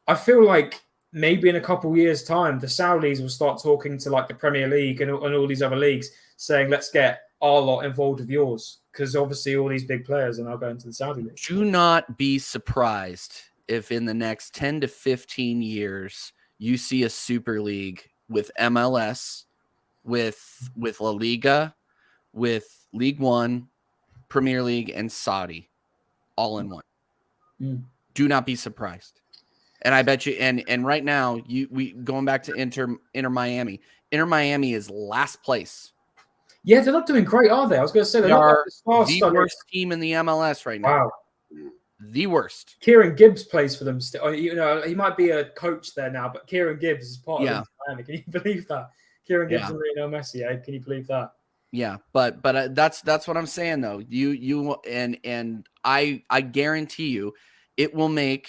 I feel like maybe in a couple of years' time, the Saudis will start talking to like the Premier League and all these other leagues, saying, "Let's get our lot involved with yours," because obviously all these big players are now going to the Saudi League. Do not be surprised if in the next 10 to 15 years you see a Super League with MLS, with La Liga, with League One, Premier League, and Saudi, all in one. Do not be surprised. And I bet you, and right now, we going back to Inter Miami. Inter Miami is last place. Yeah, they're not doing great, are they? I was going to say they are the worst team in the MLS right now. Wow, the worst. Kieran Gibbs plays for them still. You know, he might be a coach there now, but Kieran Gibbs is part of Inter Miami. Can you believe that? Kieran Gibbs and Lionel Messi. Can you believe that? Yeah, but that's what I'm saying though. You and I guarantee you, it will make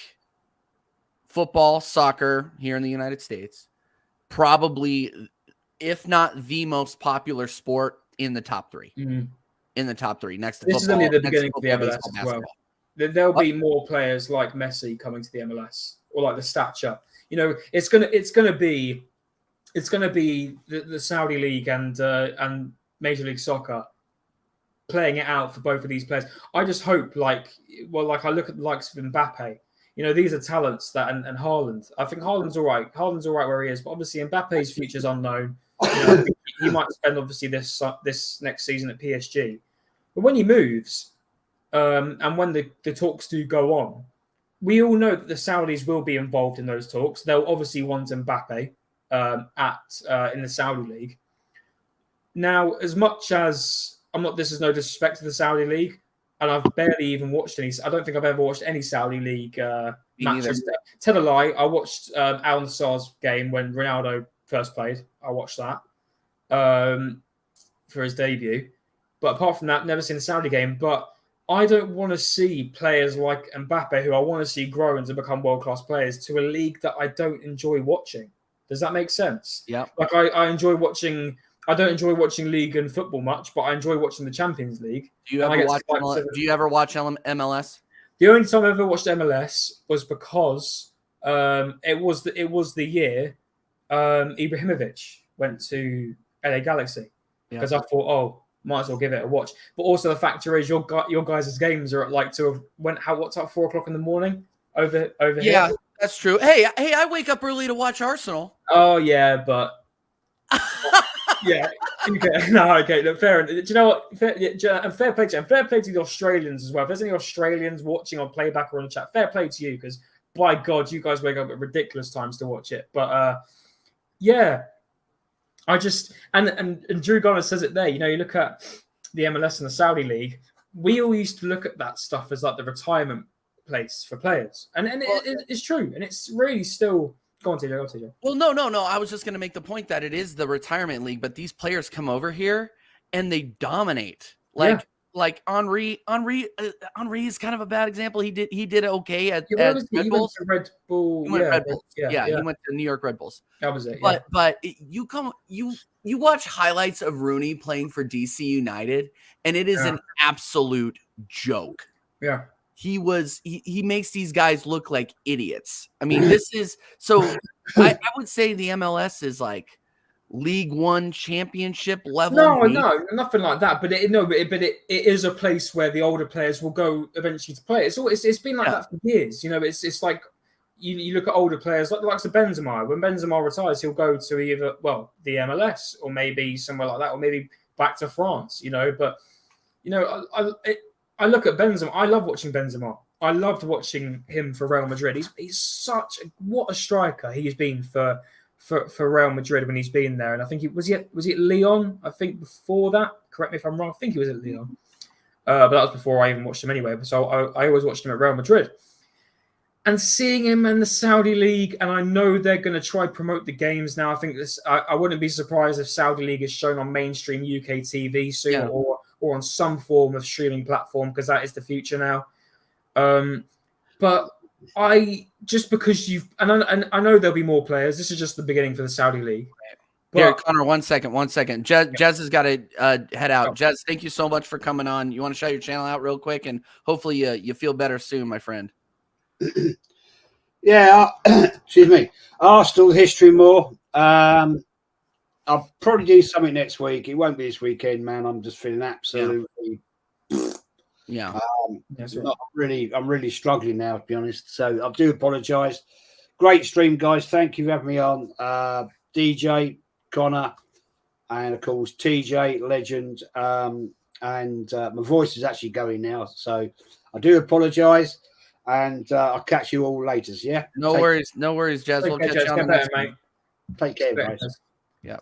football, soccer here in the United States probably, if not the most popular sport in the top three. Mm-hmm. In the top three, next to this football, is only the beginning of the MLS baseball, as well. There'll be more players like Messi coming to the MLS or like the stature. You know, it's gonna be the Saudi League and Major League Soccer playing it out for both of these players. I just hope, like I look at the likes of Mbappe. You know, these are talents and Haaland. I think Haaland's all right. Haaland's all right where he is, but obviously Mbappe's future's unknown. You know, he might spend obviously this next season at PSG, but when he moves, and when the talks do go on, we all know that the Saudis will be involved in those talks. They'll obviously want Mbappe in the Saudi League. Now, as much as this is no disrespect to the Saudi League, and I've barely even watched any. I don't think I've ever watched any Saudi League matches. Tell a lie, I watched Al Nassr's game when Ronaldo first played. I watched that. for his debut. But apart from that, never seen the Saudi game. But I don't want to see players like Mbappe, who I want to see grow and to become world-class players, to a league that I don't enjoy watching. Does that make sense? Yeah. Like I enjoy watching. I don't enjoy watching league and football much, but I enjoy watching the Champions League. Do you ever watch MLS? The only time I ever watched MLS was because it was the year Ibrahimovic went to LA Galaxy, because I thought, oh, might as well give it a watch. But also the factor is your guys' games are at like what's up 4 o'clock in the morning over here. Yeah, that's true. Hey, I wake up early to watch Arsenal. Oh yeah, but yeah, okay. No, okay. Look, fair. Do you know what? Fair play to you. Fair play to the Australians as well. If there's any Australians watching on playback or in the chat, fair play to you, because by God, you guys wake up at ridiculous times to watch it. But yeah, I just and Drew Garner says it there. You know, you look at the MLS and the Saudi League. We all used to look at that stuff as like the retirement place for players, and it's true, and it's really still. Go on, TJ. Well, no. I was just going to make the point that it is the retirement league, but these players come over here and they dominate. Like Henri is kind of a bad example. He did okay at Red Bulls. Red Bull. He went he went to New York Red Bulls. That was it. Yeah. But you watch highlights of Rooney playing for DC United, and it is an absolute joke. Yeah. He makes these guys look like idiots. I mean, this is so I would say the MLS is like League One championship level. No, nothing like that. But it is a place where the older players will go eventually to play. It's been like that for years. You know, it's like you look at older players like Benzema. When Benzema retires, he'll go to either the MLS or maybe somewhere like that, or maybe back to France. You know, but you know, I look at Benzema. I love watching Benzema. I loved watching him for Real Madrid. He's what a striker he's been for Real Madrid when he's been there. And I think was he at Lyon? I think before that. Correct me if I'm wrong. I think he was at Lyon. But that was before I even watched him anyway. So I always watched him at Real Madrid. And seeing him in the Saudi League, and I know they're going to try promote the games now. I think I wouldn't be surprised if Saudi League is shown on mainstream UK TV soon, or on some form of streaming platform, because that is the future now. But because I know there'll be more players. This is just the beginning for the Saudi League. But, here, Connor, one second. Jez has got to head out. Jez, thank you so much for coming on. You want to shout your channel out real quick, and hopefully you feel better soon, my friend. Yeah, excuse me. Arsenal history more. I'll probably do something next week. It won't be this weekend, man. I'm just feeling absolutely. I'm really struggling now, to be honest. So I do apologise. Great stream, guys. Thank you for having me on. DJ, Connor, and of course TJ, legend. And my voice is actually going now, so I do apologise. And I'll catch you all later. Yeah. No worries, Jez. We'll catch you on the next one. Take care, guys. Yeah.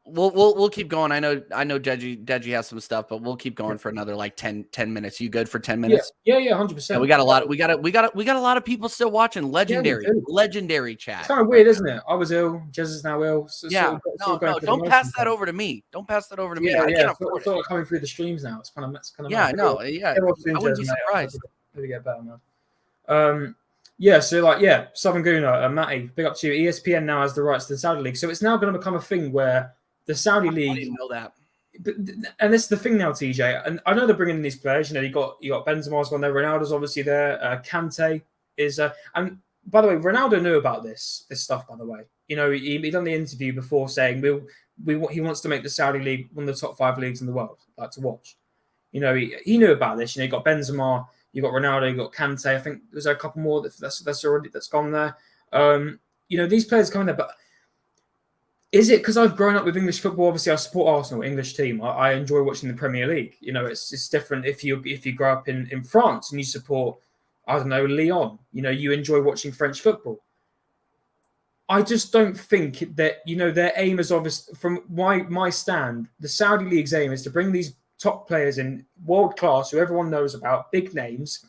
We'll keep going. I know Deji has some stuff, but we'll keep going for another like 10 minutes. You good for 10 minutes? Yeah, 100%. We got a lot of people still watching. Legendary chat. It's kind of weird, isn't it? I was ill. Jez is now ill. So don't pass that over to me. Don't pass that over to me. I can't afford it. Coming through the streams now. It's kind of I wouldn't be surprised. Maybe get better, man. Southern Guna, Matty, big up to you. ESPN now has the rights to the Saudi League, so it's now going to become a thing where the Saudi League. I didn't know that. And this is the thing now, TJ. And I know they're bringing in these players. You know, you got Benzema's gone there, Ronaldo's obviously there. Kante is, and by the way, Ronaldo knew about this stuff. By the way, you know, he done the interview before saying he wants to make the Saudi League one of the top 5 leagues in the world, like to watch. You know, he knew about this. You know, you got Benzema. You got Ronaldo, you got Kante. I think there's a couple more that's gone there. You know, these players coming there, but is it because I've grown up with English football? Obviously, I support Arsenal, English team. I enjoy watching the Premier League. You know, it's different if you grow up in France and you support, I don't know, Lyon. You know, you enjoy watching French football. I just don't think that, you know, their aim is obvious. From my stand, the Saudi League's aim is to bring these top players in, world class, who everyone knows about, big names,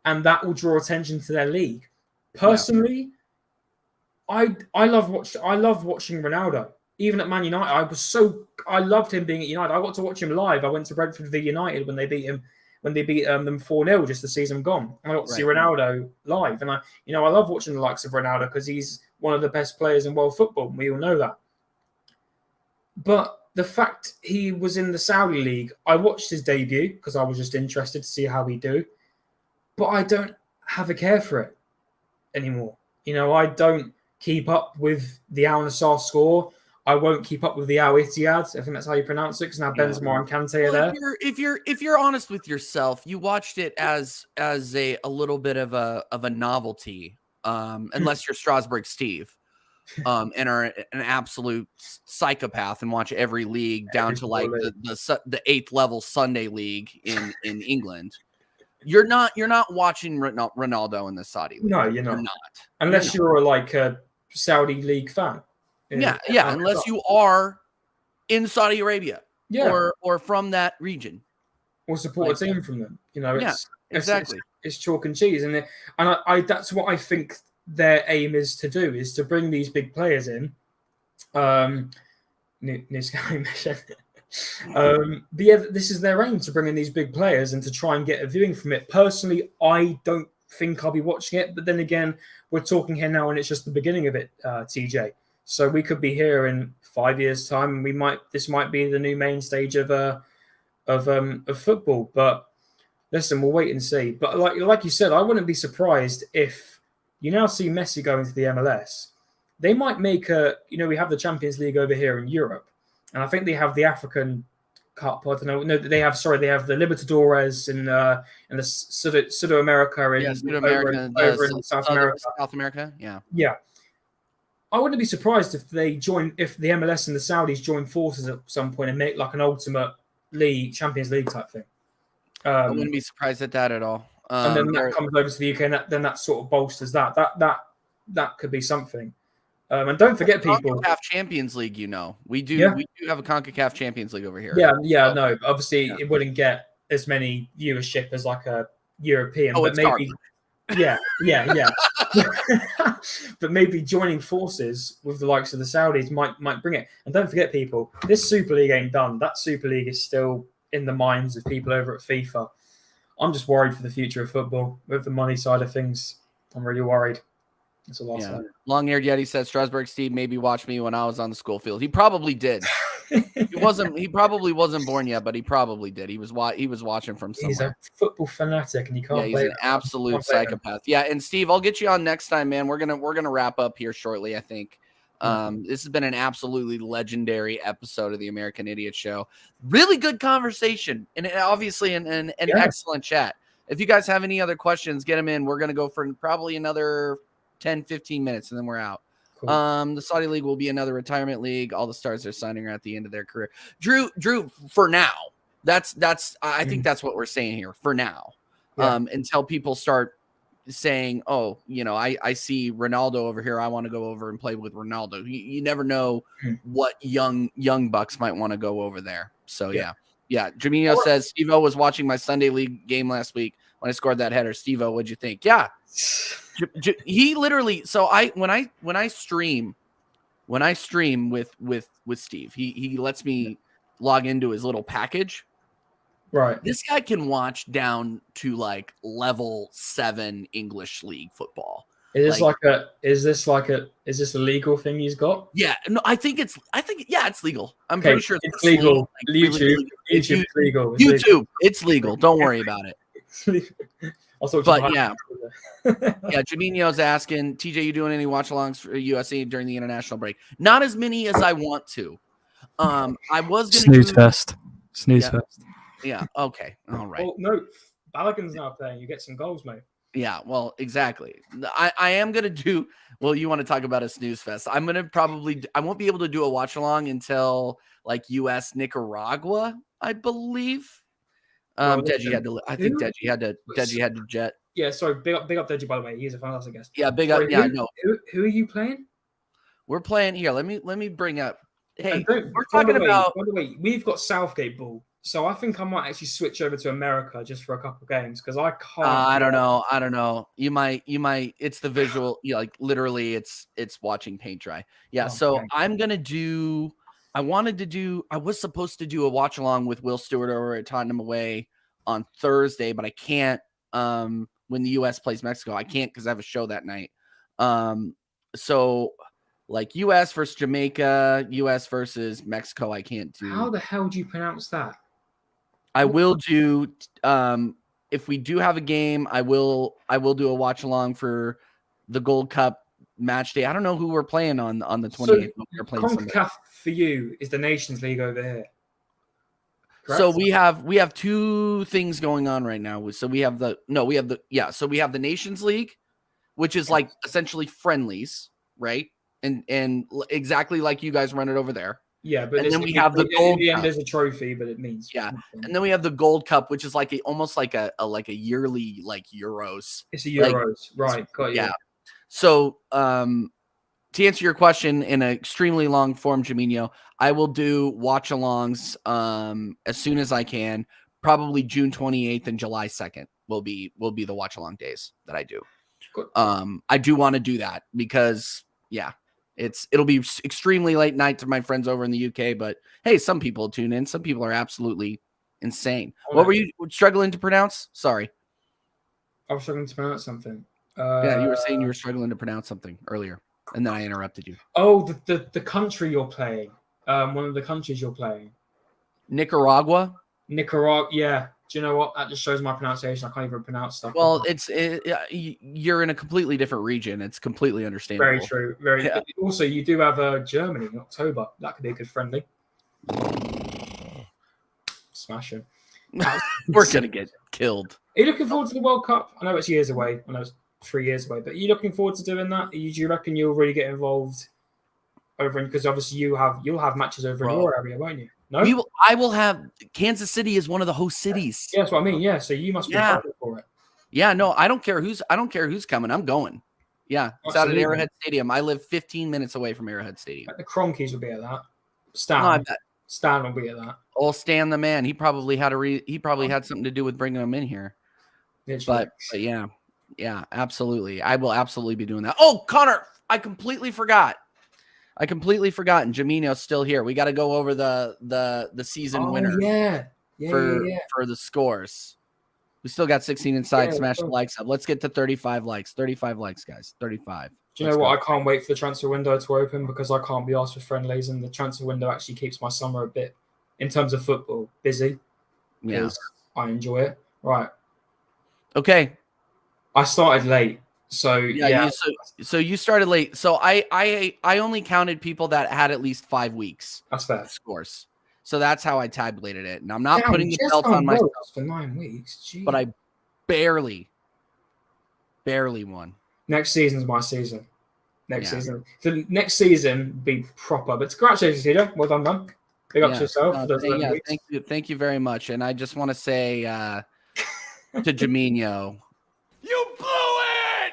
and that will draw attention to their league. Personally, I love watching Ronaldo. even at Man United, I loved him being at United. I got to watch him live. I went to Brentford v United when they beat them 4-0 just the season gone. And I got to see Ronaldo live, and I love watching the likes of Ronaldo because he's one of the best players in world football. We all know that. But the fact he was in the Saudi League, I watched his debut because I was just interested to see how he do. But I don't have a care for it anymore. I don't keep up with the Al Nassr score. I won't keep up with the Al Ittihad. I think that's how you pronounce it. Because now Benzema and Kante are there. If you're honest with yourself, you watched it as a little bit of a novelty, unless you're Strasbourg Steve, and are an absolute psychopath and watch every league down to like the 8th level Sunday league in England. You're not watching Ronaldo in the Saudi league. No, you're not. Unless you're like a Saudi league fan. Yeah. Unless you are in Saudi Arabia, or from that region, or support a team from them. Exactly. It's chalk and cheese, and I that's what I think their aim is to do, is to bring these big players in. This is their aim, to bring in these big players and to try and get a viewing from it. Personally, I don't think I'll be watching it, but then again, we're talking here now, and it's just the beginning of it, TJ. So we could be here in 5 years' time, and this might be the new main stage of football. But listen, we'll wait and see. But like you said, I wouldn't be surprised if you now see Messi going to the MLS. They might make we have the Champions League over here in Europe, and I think they have the African Cup. I don't know. No, they have the Libertadores in the South America over in South America. South America, yeah. Yeah. I wouldn't be surprised if the MLS and the Saudis join forces at some point and make like an ultimate league, Champions League type thing. I wouldn't be surprised at that at all. And then that comes over to the UK, and then that sort of bolsters that. That could be something. And don't forget, people. CONCACAF Champions League, we do have a CONCACAF Champions League over here. No. Obviously, it wouldn't get as many viewership as like a European, but maybe. Yeah. But maybe joining forces with the likes of the Saudis might bring it. And don't forget, people, this Super League ain't done. That Super League is still in the minds of people over at FIFA. I'm just worried for the future of football. With the money side of things, I'm really worried. That's all I'll say. Long-haired Yeti says Strasbourg Steve maybe watched me when I was on the school field. He probably did. He probably wasn't born yet, but he probably did. He was watching from somewhere. He's a football fanatic, and he can't. He's an absolute psychopath. Yeah, and Steve, I'll get you on next time, man. We're gonna wrap up here shortly, I think. This has been an absolutely legendary episode of the American Idiot Show. Really good conversation, and obviously an excellent chat. If you guys have any other questions, get them in. We're gonna go for probably another 10-15 minutes, and then we're out. Cool. The Saudi League will be another retirement league. All the stars they're signing are at the end of their career. Drew, for now, I think that's what we're saying here for now. Until people start saying, oh, I see Ronaldo over here, I want to go over and play with Ronaldo. You never know what young bucks might want to go over there. So yeah. Jamino says Steve-O was watching my Sunday League game last week when I scored that header. Steve-O, what'd you think? Yeah. He literally, so when I stream with Steve, he lets me log into his little package. Right. This guy can watch down to like level 7 English league football. Is this a legal thing he's got? Yeah, no, I think it's legal. I'm pretty sure it's legal. YouTube, it's legal. YouTube, it's legal. Don't worry about it. Jamino's asking, TJ, you doing any watch-alongs for USC during the international break? Not as many as I want to. I was going to snooze fest. Yeah. Okay. All right. Oh no, Balogun's now playing. You get some goals, mate. Yeah. Well, exactly. I am going to do. Well, you want to talk about a snooze fest? I won't be able to do a watch-along until like US Nicaragua, I believe. Deji had to. I think Deji had to jet. Yeah, sorry. Big up Deji, by the way. He's a fantastic guest. Yeah, big up. Yeah, no. Who are you playing? We're playing here. Let me bring up. Hey, we're talking about. By the way, we've got Southgate ball. So I think I might actually switch over to America just for a couple of games because I can't. I don't know. You might. It's the visual. Like literally, it's watching paint dry. Yeah. So Okay. I'm gonna do. I was supposed to do a watch along with Will Stewart over at Tottenham away on Thursday, but I can't. When the U.S. plays Mexico, I can't because I have a show that night. So like U.S. versus Jamaica, U.S. versus Mexico, I can't do. How the hell do you pronounce that? I will do. If we do have a game, I will do a watch along for the Gold Cup match day. I don't know who we're playing on the 28th. We're playing CONCACAF for you is the Nations League over here. Correct? So we have two things going on right now. So we have the Nations League, which is like essentially friendlies, right? And exactly like you guys run it over there. Yeah, but then we have the Gold Cup. There's a trophy, but it means nothing. And then we have the Gold Cup, which is like almost like a yearly like Euros. It's a Euros, right? Got you. Yeah. So to answer your question in an extremely long form, Jamino, I will do watch-alongs as soon as I can. Probably June 28th and July 2nd will be the watch-along days that I do. Good. I do want to do that because it'll be extremely late night to my friends over in the UK, but hey, some people tune in. Some people are absolutely insane. What were you struggling to pronounce? Sorry. I was struggling to pronounce something. Yeah, you were saying you were struggling to pronounce something earlier, and then I interrupted you. Oh, the country you're playing. One of the countries you're playing. Nicaragua. Yeah. Do you know what? That just shows my pronunciation. I can't even pronounce stuff. Well, you're in a completely different region. It's completely understandable. Very true. Very. Yeah. Also, you do have Germany in October. That could be a good friendly. Smash him. We're gonna get killed. Are you looking forward to the World Cup? I know it's years away. I know it's 3 years away, but are you looking forward to doing that? Do you reckon you'll really get involved over in, because obviously you'll have matches over in your area, won't you? No, I will have. Kansas City is one of the host cities. Yeah, that's what I mean. Yeah, so you must be excited for it. Yeah, no, I don't care who's coming. I'm going. Yeah, it's out at Arrowhead Stadium. I live 15 minutes away from Arrowhead Stadium. Like the Cronkies will be at that. Stan will be at that. Oh, Stan the man. He probably had something to do with bringing him in here. But yeah, absolutely. I will absolutely be doing that. Oh, Connor, I completely forgot. And Jamino's still here. We got to go over the season winner. For the scores. We still got 16 inside. Smash the likes up. Let's get to 35 likes. 35 likes, guys. 35. Do you know what? I can't wait for the transfer window to open because I can't be asked for friendlies, and the transfer window actually keeps my summer a bit, in terms of football, busy. Yeah, I enjoy it. Right. Okay. I started late. So So you started late. So I only counted people that had at least 5 weeks. That's fair. Scores. So that's how I tabulated it. And I'm not putting the belt on myself for 9 weeks. Jeez. But I barely won. Next season's my season. Season. So next season be proper. But congratulations, Tito. Well done, man. Big up to yourself. Thank you very much. And I just want to say to Jamino, you blew it.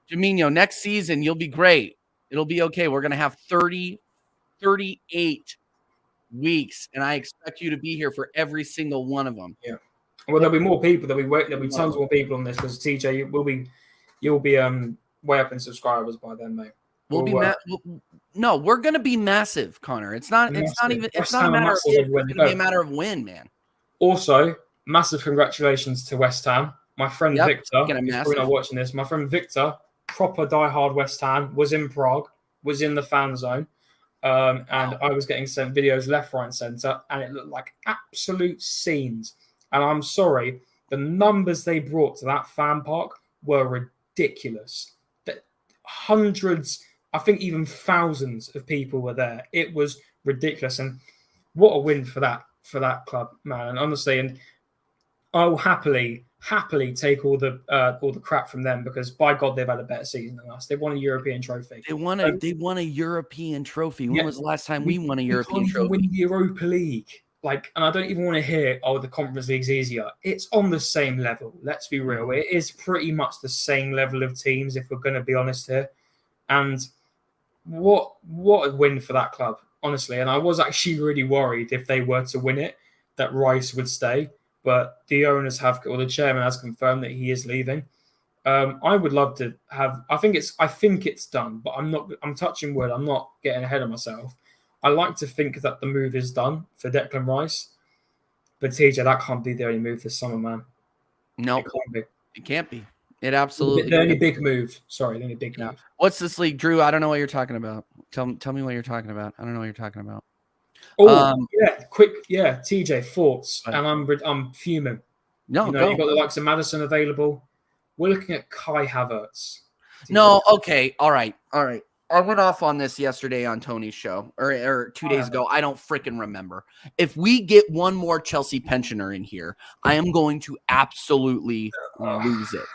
Jamino, next season you'll be great. It'll be okay. We're gonna have 38 weeks, and I expect you to be here for every single one of them. Yeah. Well, there'll be more people. There'll be tons more people on this because TJ, you'll be way up in subscribers by then, mate. We're gonna be massive, Connor. It's not a matter of win, man. Also, massive congratulations to West Ham. My friend Victor, who's probably not watching this. My friend Victor, proper diehard West Ham, was in Prague, was in the fan zone. And I was getting sent videos left, right, and center, and it looked like absolute scenes. And I'm sorry, the numbers they brought to that fan park were ridiculous. Hundreds, I think even thousands of people were there. It was ridiculous, and what a win for that club, man. And honestly, and I'll happily take all the crap from them because by God they've had a better season than us. They won a European trophy. They won a European trophy. When was the last time we won a European trophy? Win the Europa League. And I don't even want to hear, the Conference League's easier. It's on the same level. Let's be real. It is pretty much the same level of teams, if we're going to be honest here. And what a win for that club. honestly. And I was actually really worried if they were to win it that Rice would stay. But the owners or the chairman has confirmed that he is leaving. I would love to have. I think it's done, but I'm touching wood. I'm not getting ahead of myself. I like to think that the move is done for Declan Rice, but TJ, that can't be the only move this summer, man. No, it can't be. It absolutely. The only big move. Sorry, the only big move. What's this league, Drew? I don't know what you're talking about. Tell me what you're talking about. I don't know what you're talking about. Oh, TJ, thoughts, and I'm fuming. No, you've got the likes of Maddison available. We're looking at Kai Havertz. No, okay, all right. I went off on this yesterday on Tony's show, or 2 days ago. I don't freaking remember. If we get one more Chelsea pensioner in here, I am going to absolutely lose it.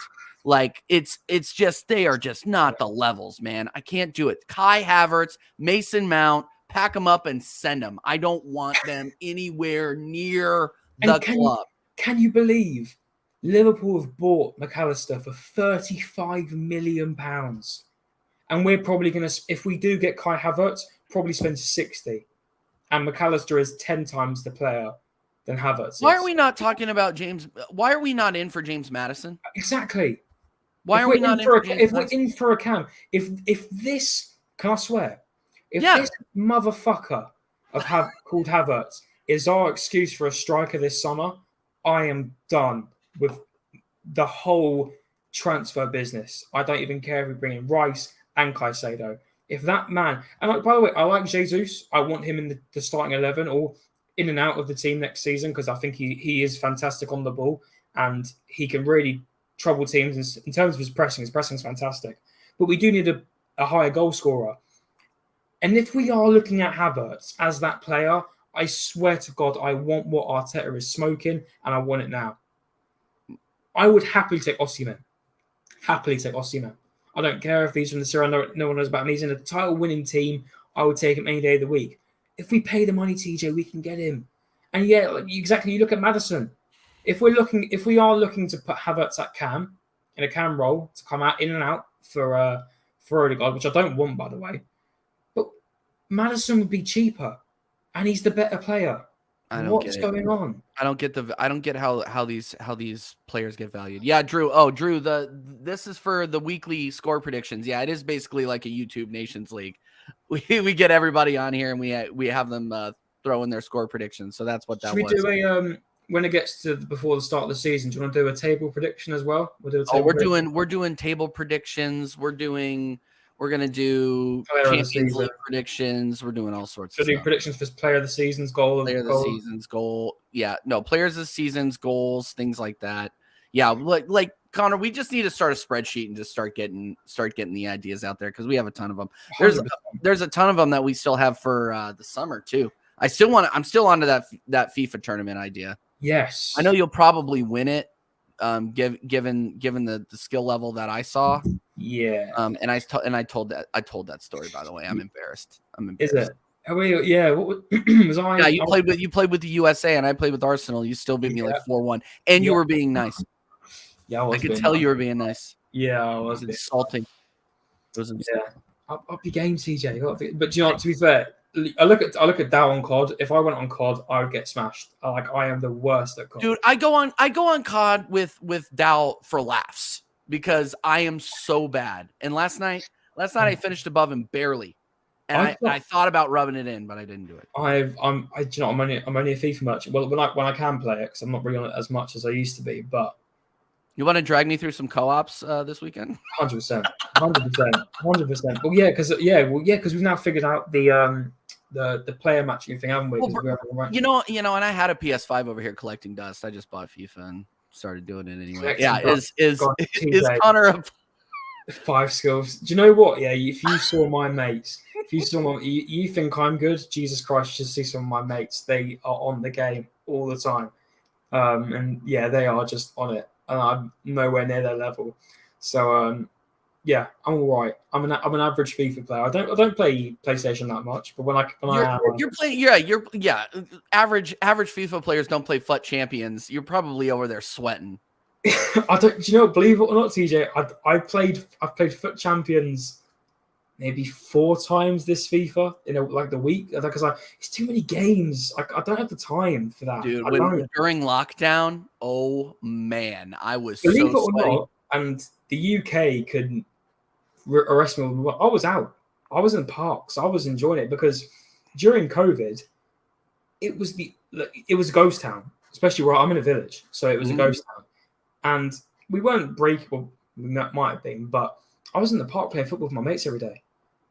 Like it's just they are just not the levels, man. I can't do it. Kai Havertz, Mason Mount. Pack them up and send them. I don't want them anywhere near the club. Can you believe Liverpool have bought McAllister for £35 million? And we're probably going to, if we do get Kai Havertz, probably spend 60. And McAllister is 10 times the player than Havertz is. Why are we not talking about James? Why are we not in for James Maddison? Exactly. Why are we not in for James If we're in for a cam, if this, can I swear? If this motherfucker called Havertz is our excuse for a striker this summer, I am done with the whole transfer business. I don't even care if we bring in Rice and Caicedo. If that man, and by the way, I like Jesus. I want him in the starting 11 or in and out of the team next season because I think he is fantastic on the ball and he can really trouble teams in terms of his pressing. His pressing is fantastic. But we do need a higher goal scorer. And if we are looking at Havertz as that player, I swear to God, I want what Arteta is smoking, and I want it now. I would happily take Osimhen. I don't care if he's from the Serie A, no one knows about him. He's in a title-winning team. I would take him any day of the week. If we pay the money, TJ, we can get him. And yeah, exactly. You look at Maddison. If we are looking to put Havertz at cam in a cam role to come out in and out for Odegaard, which I don't want, by the way. Maddison would be cheaper, and he's the better player. What's going on? I don't get how these players get valued. Yeah, Drew. Drew, this is for the weekly score predictions. Yeah, it is basically like a YouTube Nations League. We get everybody on here and we have them throw in their score predictions. So that's what that was. Should we do when it gets to before the start of the season? Do you want to do a table prediction as well? We're doing table predictions. We're going to do Champions League predictions. We're doing all sorts of stuff. Predictions for player of the season's goal. Season's goal. Yeah. No, players of the season's goals, things like that. Yeah. Like Connor, we just need to start a spreadsheet and just start getting the ideas out there because we have a ton of them. There's a ton of them that we still have for the summer too. I'm still onto that FIFA tournament idea. Yes. I know you'll probably win it. Given the skill level that I saw. Yeah. And I told that story, by the way. I'm embarrassed. Is it? Yeah. What was I? Yeah, you played with the USA and I played with Arsenal. You still beat me like 4-1. And you were being nice. Yeah, I could tell you were being nice. Yeah, it was insulting. Yeah. Up your game, CJ. But you know, to be fair, I look at Dow on COD. If I went on COD, I would get smashed. I am the worst at COD. Dude, I go on COD with Dow for laughs because I am so bad. And last night I finished above him barely. And I thought about rubbing it in, but I didn't do it. I'm only a FIFA merchant. Well, when I can play it, because I'm not really on it as much as I used to be. But you want to drag me through some co-ops this weekend? 100%. Well, because we've now figured out the player matching thing, haven't we? You know, and I had a PS5 over here collecting dust. I just bought FIFA and started doing it anyway. Is Connor a 5 skills? Do you know what? Yeah, if you saw my mates, you think I'm good? Jesus Christ, just see some of my mates. They are on the game all the time, and yeah, they are just on it, and I'm nowhere near their level. So yeah, I'm all right. I'm an average FIFA player. I don't play PlayStation that much, but when I you're playing, average FIFA players don't play FUT Champions. You're probably over there sweating. I don't. Do you know? Believe it or not, TJ, I've played FUT Champions maybe 4 times this FIFA in the week because it's too many games. I don't have the time for that. Dude, during lockdown, oh man, I was believe so it or sweaty. not, and the UK couldn't arrest me. I was out. I was in parks. I was enjoying it because during COVID, it was a ghost town, especially where I'm in a village, so it was a ghost town, and we weren't breakable. We might have been, but I was in the park playing football with my mates every day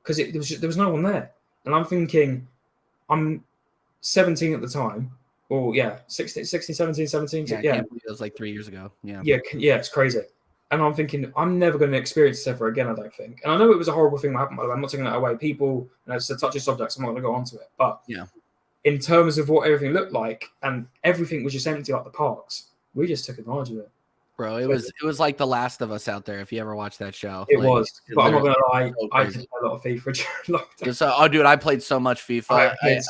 because there was no one there. And I'm thinking, I'm 17 at the time. Or, 16, 17. Yeah, I can't believe it was like 3 years ago. Yeah, it's crazy. And I'm thinking, I'm never going to experience this ever again, I don't think. And I know it was a horrible thing that happened, by the way. I'm not taking that away. People, it's a touchy subject, so I'm not going to go on to it. But in terms of what everything looked like, and everything was just empty like the parks, we just took advantage of it. Bro, it was like The Last of Us out there. If you ever watched that show, it was. But I'm not gonna lie, I did a lot of FIFA during lockdown. So, dude, I played so much FIFA. I played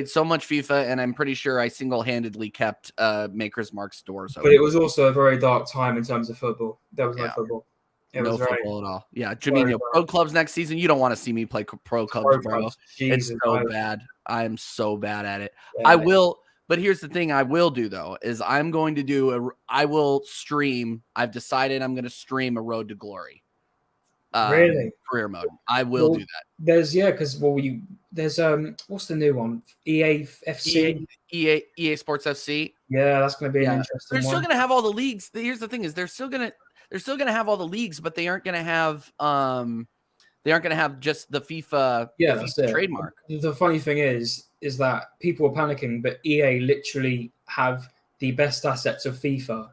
so much FIFA, and I'm pretty sure I single-handedly kept Maker's Mark's doors open. But it was also a very dark time in terms of football. There was no football. No football at all. Yeah, Jaminho, pro clubs next season. You don't want to see me play pro clubs, bro. It's so bad. I am so bad at it. Yeah, I will. But here's the thing I will do, though, is I'm going to I will stream. I've decided I'm going to stream a Road to Glory. Really? Career mode. I will do that. There's, there's, what's the new one? EA FC? EA Sports FC. Yeah, that's going to be an interesting They're one. still going to have all the leagues. Here's the thing is they're still going to have all the leagues, but they aren't going to have, just the FIFA, that's it. Trademark. The funny thing is that people are panicking, but EA literally have the best assets of FIFA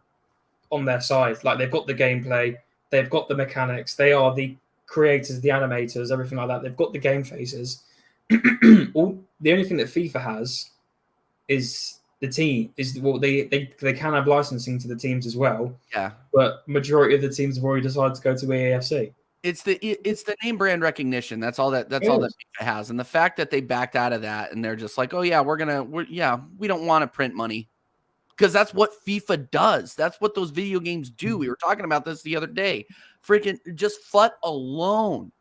on their side. Like, they've got the gameplay, they've got the mechanics, they are the creators, the animators, everything like that. They've got the game faces. The only thing that FIFA has is the team. They can have licensing to the teams as well. Yeah, but majority of the teams have already decided to go to EAFC. It's the name brand recognition. That's all that FIFA has. And the fact that they backed out of that and they're just like, oh yeah, we don't want to print money. Because that's what FIFA does. That's what those video games do. We were talking about this the other day. Freaking just FUT alone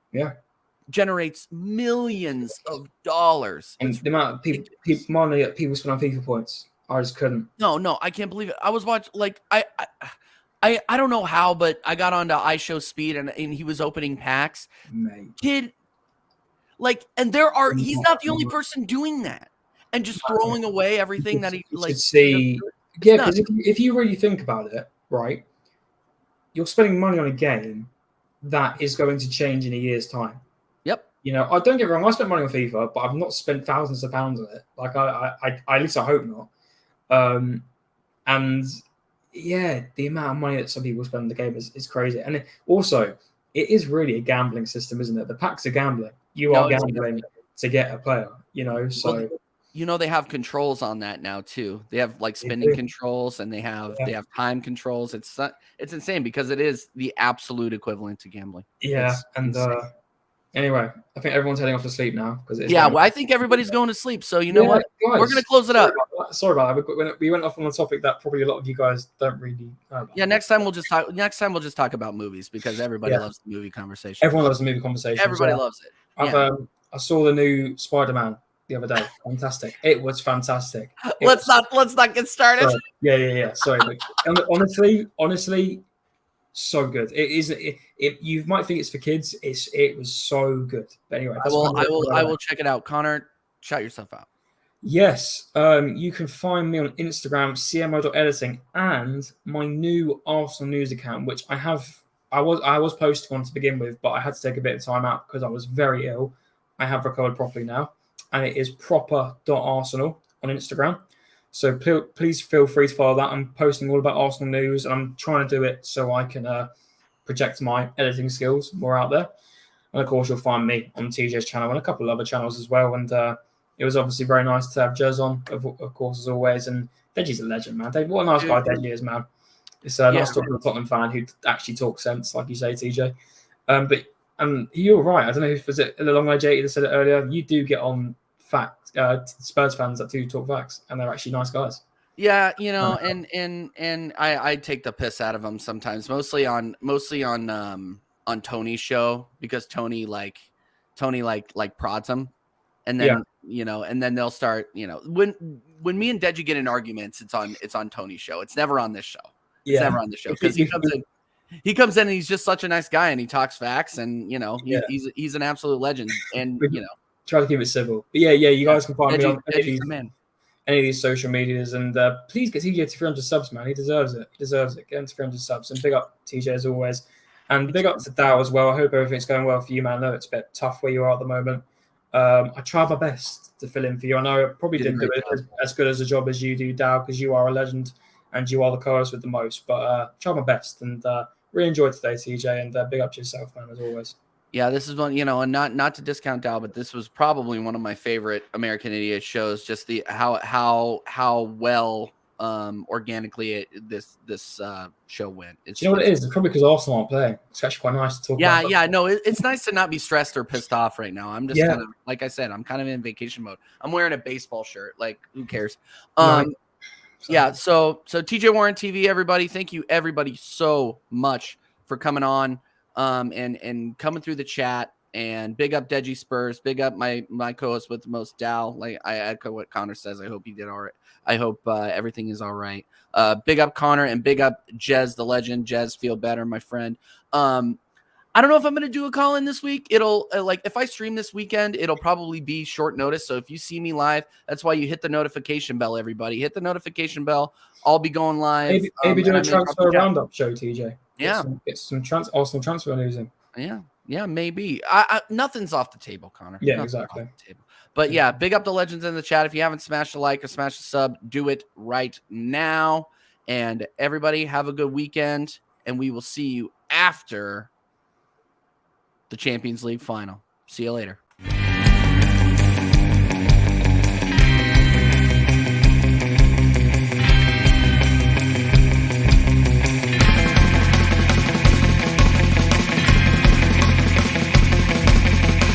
generates millions of dollars. And the amount of money that people spend on FIFA points, I just couldn't. No, I can't believe it. I was watching, like, I don't know how, but I got onto iShow Speed and he was opening packs. Mate. Kid, like, and he's not the only person doing that and just throwing away everything that he like. Because if you really think about it, right, you're spending money on a game that is going to change in a year's time. Yep. You know, I don't get me wrong, I spent money on FIFA, but I've not spent thousands of pounds on it. Like, I at least I hope not. And yeah, the amount of money that some people spend on the game is crazy. And it is really a gambling system, isn't it? The packs are gambling. You are gambling to get a player, you know, so. Well, you know, they have controls on that now too. They have like spending controls and they have time controls. It's insane because it is the absolute equivalent to gambling. Yeah. Anyway, I think everyone's heading off to sleep now because I think everybody's going to sleep. So you know what? Guys, we're going to close it up. Sorry about that. We went off on a topic that probably a lot of you guys don't really know about. Yeah, next time we'll just talk about movies because everybody loves the movie conversation. Everyone loves the movie conversation. Everybody loves it. I saw the new Spider-Man the other day. Fantastic. It was fantastic. Let's not get started. Sorry. Yeah. Sorry. honestly, so good. It is. You might think it's for kids. It was so good. But anyway, I will check it out. Connor, shout yourself out. Yes. You can find me on Instagram, cmo.editing, and my new Arsenal news account, which I was posting on to begin with, but I had to take a bit of time out because I was very ill. I have recovered properly now, and it is proper.arsenal on Instagram. So please feel free to follow that. I'm posting all about Arsenal news, and I'm trying to do it so I can project my editing skills more out there. And of course, you'll find me on TJ's channel and a couple of other channels as well. And it was obviously very nice to have Jez on, of course, as always. And Deji's a legend, man. What a nice guy Deji is, man. It's nice talking to a Tottenham fan who actually talks sense, like you say, TJ. But you're right. I don't know if was it along way JT that said it earlier. You do get on facts, Spurs fans that do talk facts, and they're actually nice guys. Yeah, you know, and I take the piss out of them sometimes, mostly on on Tony's show because Tony prods him, and then and then they'll start when me and Deji get in arguments, it's on Tony's show. It's never on this show. It's never on the show because he comes in and he's just such a nice guy and he talks facts and he's an absolute legend and try to keep it civil. But you guys can find me on any of these social medias and please get TJ to 300 subs, man. He deserves it. Get him to 300 subs and big up TJ as always. And big up to Dow as well. I hope everything's going well for you, man. I know it's a bit tough where you are at the moment. I tried my best to fill in for you. I know I probably didn't do it as good as a job as you do, Dow, because you are a legend and you are the co-host with the most. But tried my best and really enjoyed today, TJ. And big up to yourself, man, as always. Yeah, this is one, and not to discount Dow, but this was probably one of my favorite American Idiot shows. Just the how well organically this show went. You know what it is? It's probably because Arsenal aren't playing. It's actually quite nice to talk about. Yeah, no, it's nice to not be stressed or pissed off right now. I'm just kind of, like I said, I'm kind of in vacation mode. I'm wearing a baseball shirt. Like, who cares? Yeah, so TJ Warren TV, everybody, thank you everybody so much for coming on and coming through the chat. And big up Deji Spurs, big up my co-host with the most, Dow. Like, I echo what Connor says. I hope he did all right. I hope everything is all right. Big up Connor and big up Jez the legend. Jez, feel better, my friend. I don't know if I'm going to do a call in this week. It'll if I stream this weekend, it'll probably be short notice. So if you see me live, that's why you hit the notification bell, everybody. Hit the notification bell. I'll be going live. Maybe do a transfer roundup show, TJ. Yeah. Get some Arsenal transfer news in. Yeah, maybe. Nothing's off the table, Connor. Yeah, Nothing's exactly. off the table. But yeah, big up the legends in the chat. If you haven't smashed a like or smashed a sub, do it right now. And everybody have a good weekend. And we will see you after the Champions League final. See you later.